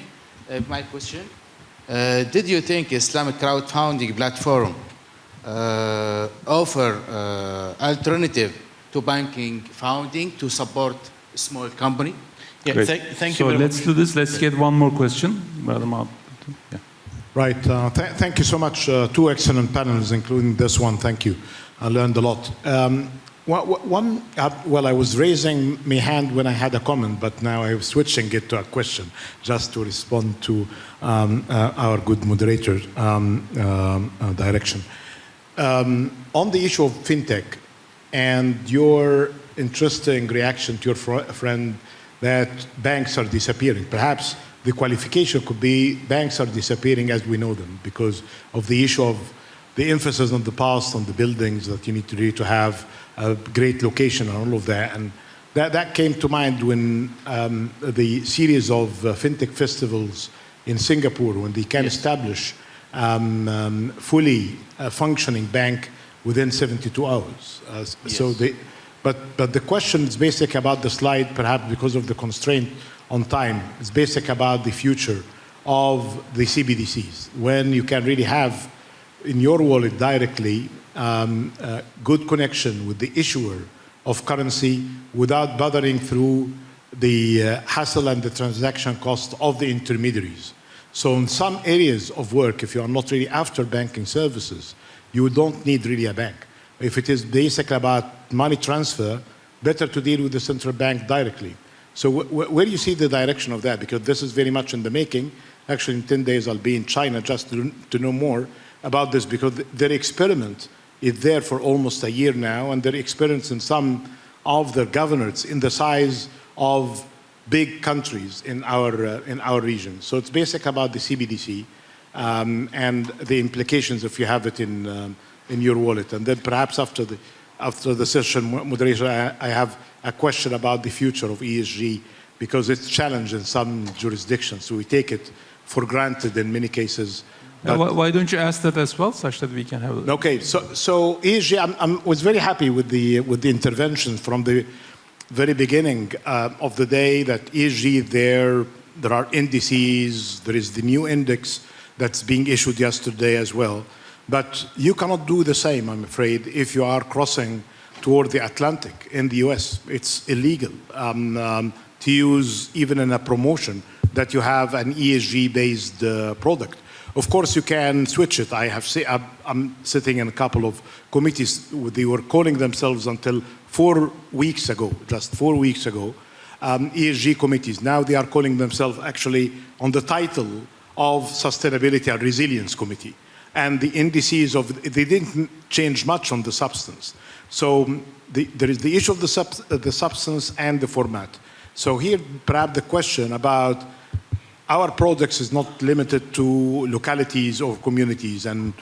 My question, did you think Islamic crowdfunding platform offer alternative to banking funding to support small company? Yeah, thank you. So let's do this. Let's get one more question. Yeah. Right. Thank you so much. 2 excellent panels, including this one. Thank you. I learned a lot. Well, I was raising my hand when I had a comment, but now I'm switching it to a question just to respond to our good moderator direction. On the issue of fintech and your interesting reaction to your friend that banks are disappearing. Perhaps the qualification could be banks are disappearing as we know them because of the issue of the emphasis on the past, on the buildings that you need to really to have a great location and all of that. And that came to mind when the series of fintech festivals in Singapore, when they can establish fully functioning bank within 72 hours. Yes. So they, but the question is basic about the slide, perhaps because of the constraint on time. It's basic about the future of the CBDCs, when you can really have in your wallet directly good connection with the issuer of currency without bothering through the hassle and the transaction cost of the intermediaries. So in some areas of work, if you are not really after banking services, you don't need really a bank. If it is basically about money transfer, better to deal with the central bank directly. So where do you see the direction of that? Because this is very much in the making. Actually, in 10 days, I'll be in China just to know more about this, because their experiment is there for almost a year now, and their experience in some of the governors in the size of big countries in our region. So it's basic about the CBDC and the implications if you have it in your wallet. And then perhaps after the session, moderation, I have a question about the future of ESG, because it's challenged in some jurisdictions. So we take it for granted in many cases. Why don't you ask that as well, such that we can have? Okay, so ESG, I was very happy with the intervention from the very beginning of the day. That ESG there are indices. There is the new index that's being issued yesterday as well. But you cannot do the same, I'm afraid, if you are crossing toward the Atlantic in the US. It's illegal to use, even in a promotion, that you have an ESG-based product. Of course, you can switch it. I'm sitting in a couple of committees. They were calling themselves until 4 weeks ago, just 4 weeks ago, ESG committees. Now they are calling themselves actually on the title of Sustainability and Resilience Committee. And the indices they didn't change much on the substance. So there is the issue of the substance and the format. So here, perhaps the question about our products is not limited to localities or communities. And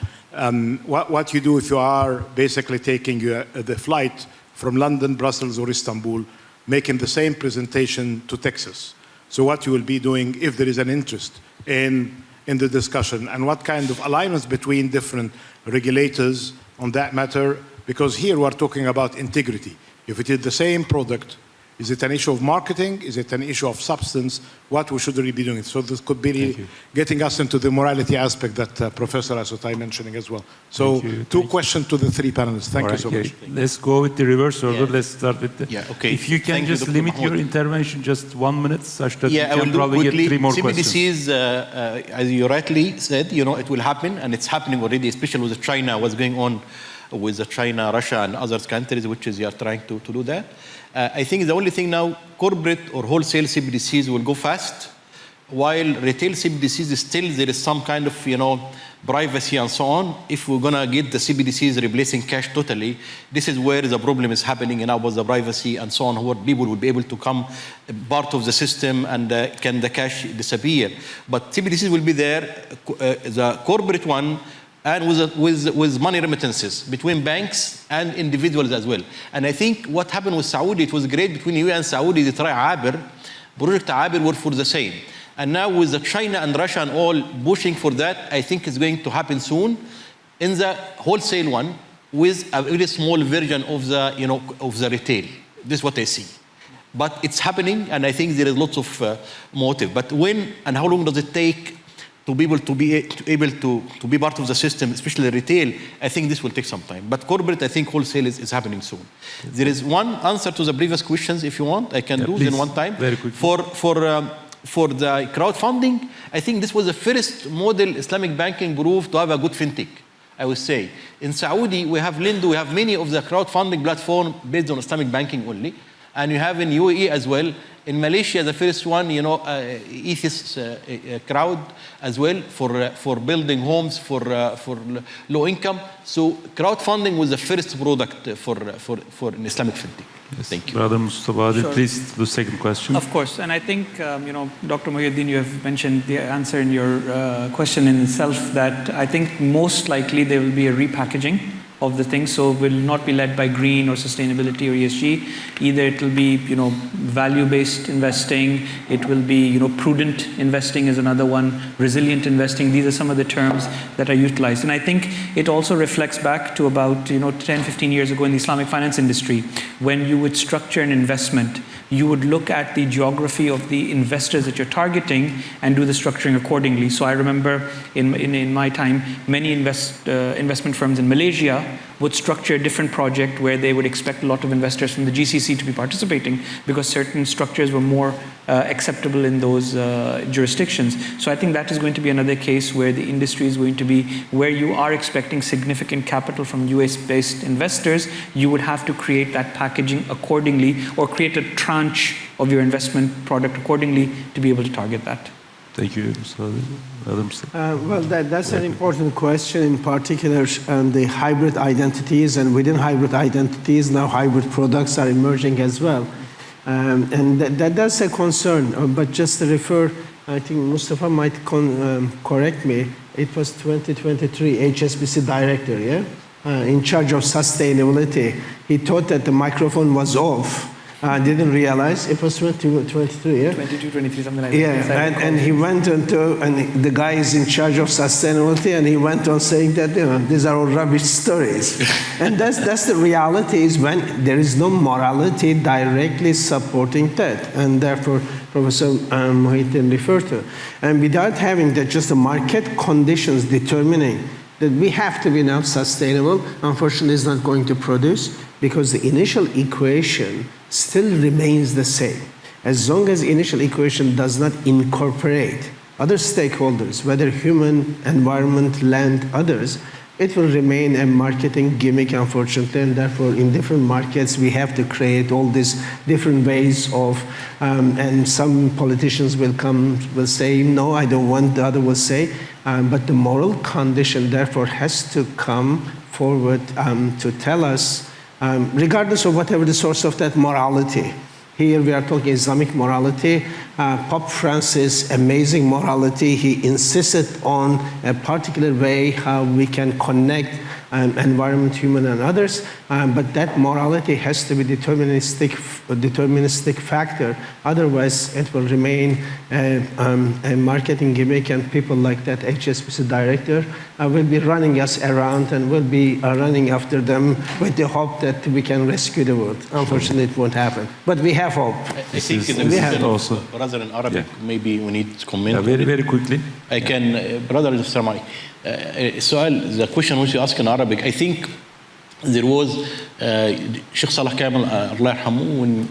what you do if you are basically taking the flight from London, Brussels, or Istanbul, making the same presentation to Texas. So what you will be doing if there is an interest in the discussion, and what kind of alignments between different regulators on that matter, because here we're talking about integrity. If it is the same product, is it an issue of marketing? Is it an issue of substance? What we should really be doing. So this could be getting us into the morality aspect that Professor Asotai mentioning as well. So 2 questions to the 3 panelists. Thank you so much. Let's go with the reverse order. Let's start with okay. If you can just limit your intervention just 1 minute, such that we can probably get 3 more questions. CBDCs, as you rightly said, it will happen, and it's happening already, especially with China, what's going on with China, Russia, and other countries, which is you are trying to do that. I think the only thing now, corporate or wholesale CBDCs will go fast. while retail CBDCs still there is some kind of, privacy and so on. If we're gonna get the CBDCs replacing cash totally, this is where the problem is happening now with the privacy and so on, where people will be able to come part of the system and can the cash disappear. But CBDCs will be there, the corporate one, and with money remittances between banks and individuals as well. And I think what happened with Saudi, it was great between EU and Saudi, they try Abir, Project Abir were for the same. And now with the China and Russia and all pushing for that, I think it's going to happen soon in the wholesale one with a very small version of the, of the retail. This is what I see. But it's happening, and I think there is lots of motive. But when and how long does it take to be able to be part of the system, especially retail? I think this will take some time. But corporate, I think wholesale is happening soon. There is one answer to the previous questions, if you want, I can do it in one time. Very quickly. For the crowdfunding, I think this was the first model Islamic banking proved to have a good fintech, I would say. In Saudi, we have Lindo, we have many of the crowdfunding platform based on Islamic banking only. And you have in UAE as well. In Malaysia, the first one, Ethis crowd as well for building homes for low income. So crowdfunding was the first product for an Islamic fintech. Yes. Thank you. Brother Mustafa, Sure. please do second question. Of course, and I think, Dr. Muhyiddin, you have mentioned the answer in your question in itself, that I think most likely there will be a repackaging of the thing, so will not be led by green or sustainability or ESG. Either it will be, value-based investing, it will be, prudent investing is another one, resilient investing. These are some of the terms that are utilized. And I think it also reflects back to about, 10, 15 years ago in the Islamic finance industry, when you would structure an investment, you would look at the geography of the investors that you're targeting and do the structuring accordingly. So I remember in my time, many investment firms in Malaysia would structure a different project where they would expect a lot of investors from the GCC to be participating because certain structures were more acceptable in those jurisdictions. So I think that is going to be another case where the industry is going to be, where you are expecting significant capital from US-based investors, you would have to create that packaging accordingly or create a tranche of your investment product accordingly to be able to target that. Thank you, Well, that's an important question, in particular the hybrid identities, and within hybrid identities, now hybrid products are emerging as well. And that's a concern, but just to refer, I think Mustafa might correct me, it was 2023 HSBC director, yeah? In charge of sustainability. He thought that the microphone was off. Didn't realize it was 2023, yeah? 22, 23, something like that. Yeah, and he went into, and the guy is in charge of sustainability, and he went on saying that, these are all rubbish stories. And that's the reality, is when there is no morality directly supporting that. And therefore, Professor Muhyiddin referred to. And without having that, just the market conditions determining that we have to be now sustainable, unfortunately is not going to produce, because the initial equation still remains the same. As long as the initial equation does not incorporate other stakeholders, whether human, environment, land, others, it will remain a marketing gimmick, unfortunately, and therefore in different markets we have to create all these different ways of, and some politicians will say, no, I don't want, the other will say, but the moral condition therefore has to come forward to tell us, regardless of whatever the source of that morality. Here we are talking Islamic morality. Pope Francis, amazing morality. He insisted on a particular way how we can connect environment, human, and others. But that morality has to be deterministic factor. Otherwise, it will remain a marketing gimmick, and people like that HSBC director will be running us around and will be running after them with the hope that we can rescue the world. Unfortunately, it won't happen. But we have hope. I think in the question also, rather than Arabic, maybe we need to comment. Very, very quickly. I can, brother Samai. The question which you ask in Arabic, I think there was Sheikh Salah Kamel, Allah yarhamu, when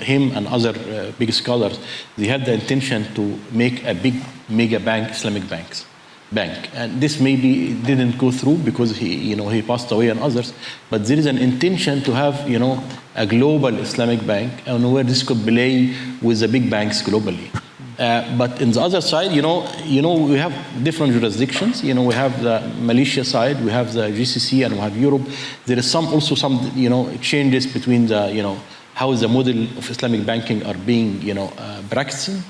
him and other big scholars, they had the intention to make a big mega bank, Islamic bank, and this maybe didn't go through because he passed away and others. But there is an intention to have a global Islamic bank, and where this could play with the big banks globally. But in the other side, we have different jurisdictions. We have the Malaysia side, we have the GCC, and we have Europe. There is also some changes between the how the model of Islamic banking are being practicing.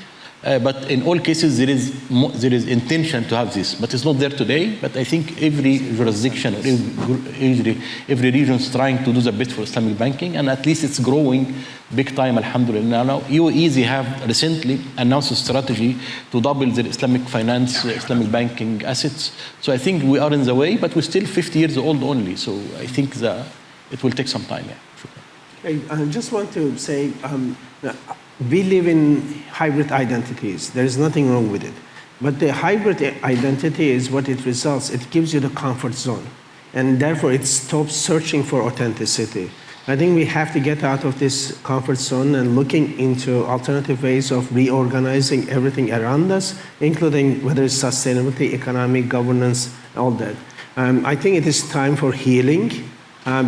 But in all cases, there is intention to have this, but it's not there today. But I think every jurisdiction or every region is trying to do the bit for Islamic banking, and at least it's growing big time, alhamdulillah. Now, UAE have recently announced a strategy to double their Islamic finance, Islamic banking assets. So I think we are in the way, but we're still 50 years old only. So I think it will take some time. Yeah. I just want to say, we live in hybrid identities. There is nothing wrong with it. But the hybrid identity is what it results. It gives you the comfort zone. And therefore, it stops searching for authenticity. I think we have to get out of this comfort zone and looking into alternative ways of reorganizing everything around us, including whether it's sustainability, economic governance, all that. I think it is time for healing.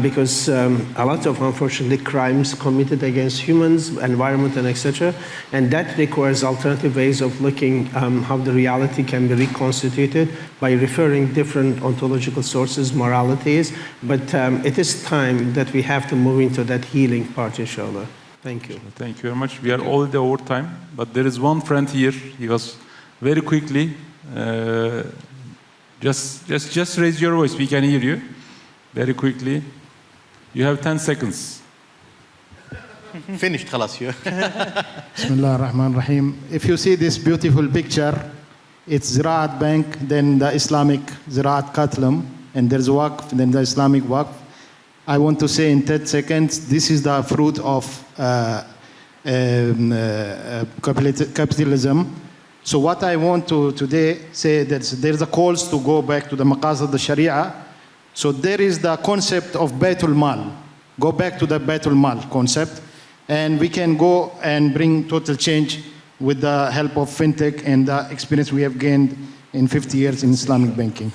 Because a lot of, unfortunately, crimes committed against humans, environment, and etc. And that requires alternative ways of looking how the reality can be reconstituted by referring different ontological sources, moralities. But it is time that we have to move into that healing part, inshallah. Thank you. Thank you very much. We are already over time, but there is one friend here. He was very quickly. Just raise your voice. We can hear you. Very quickly. You have 10 seconds. Finished, خلاص. Bismillah ar-Rahman ar-Rahim. If you see this beautiful picture, it's Ziraat Bank, then the Islamic Ziraat Qatlum, and there's Waqf, then the Islamic Waqf. I want to say in 10 seconds, this is the fruit of capitalism. So what I want to today say that there's a calls to go back to the maqasid al-Sharia. So there is the concept of Baitul Mal. Go back to the Baitul Mal concept, and we can go and bring total change with the help of fintech and the experience we have gained in 50 years in Islamic banking.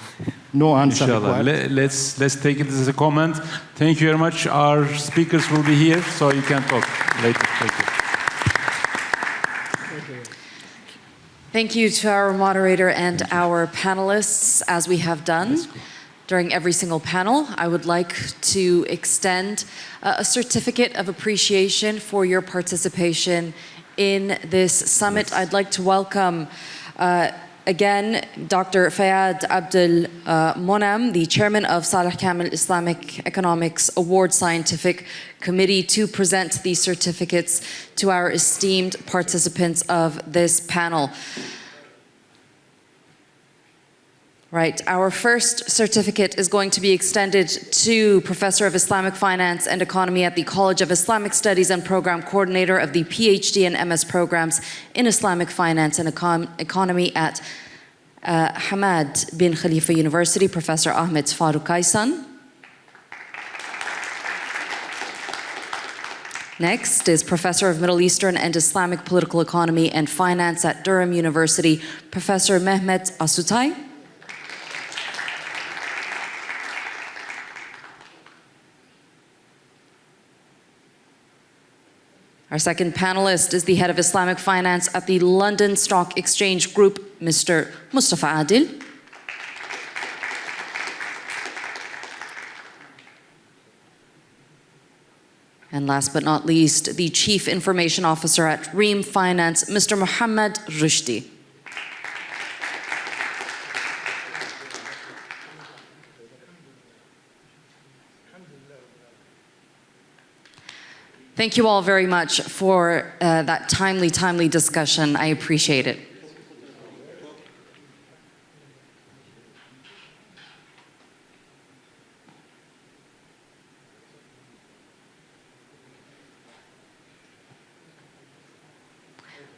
No answer required. Let's take it as a comment. Thank you very much. Our speakers will be here, so you can talk later. Thank you. Thank you to our moderator and our panelists, as we have done. During every single panel, I would like to extend a certificate of appreciation for your participation in this summit. I'd like to welcome again Dr. Fayad Abdel Monam, the chairman of Saleh Kamel Islamic Economics Award Scientific Committee, to present these certificates to our esteemed participants of this panel. Right, our first certificate is going to be extended to Professor of Islamic Finance and Economy at the College of Islamic Studies and Program Coordinator of the PhD and MS programs in Islamic Finance and Economy at Hamad bin Khalifa University, Professor Ahmed Farooq Kaisan. Next is Professor of Middle Eastern and Islamic Political Economy and Finance at Durham University, Professor Mehmet Asutay. Our second panelist is the head of Islamic finance at the London Stock Exchange Group, Mr. Mustafa Adil. And last but not least, the Chief Information Officer at Ream Finance, Mr. Muhammad Rushdi. Thank you all very much for that timely discussion. I appreciate it.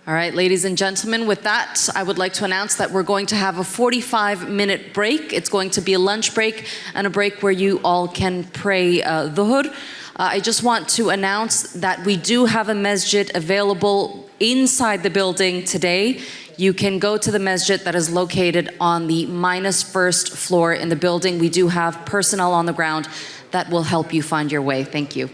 All right, ladies and gentlemen, with that, I would like to announce that we're going to have a 45-minute break. It's going to be a lunch break and a break where you all can pray dhuhr. I just want to announce that we do have a masjid available inside the building today. You can go to the masjid that is located on the -1st floor in the building. We do have personnel on the ground that will help you find your way. Thank you.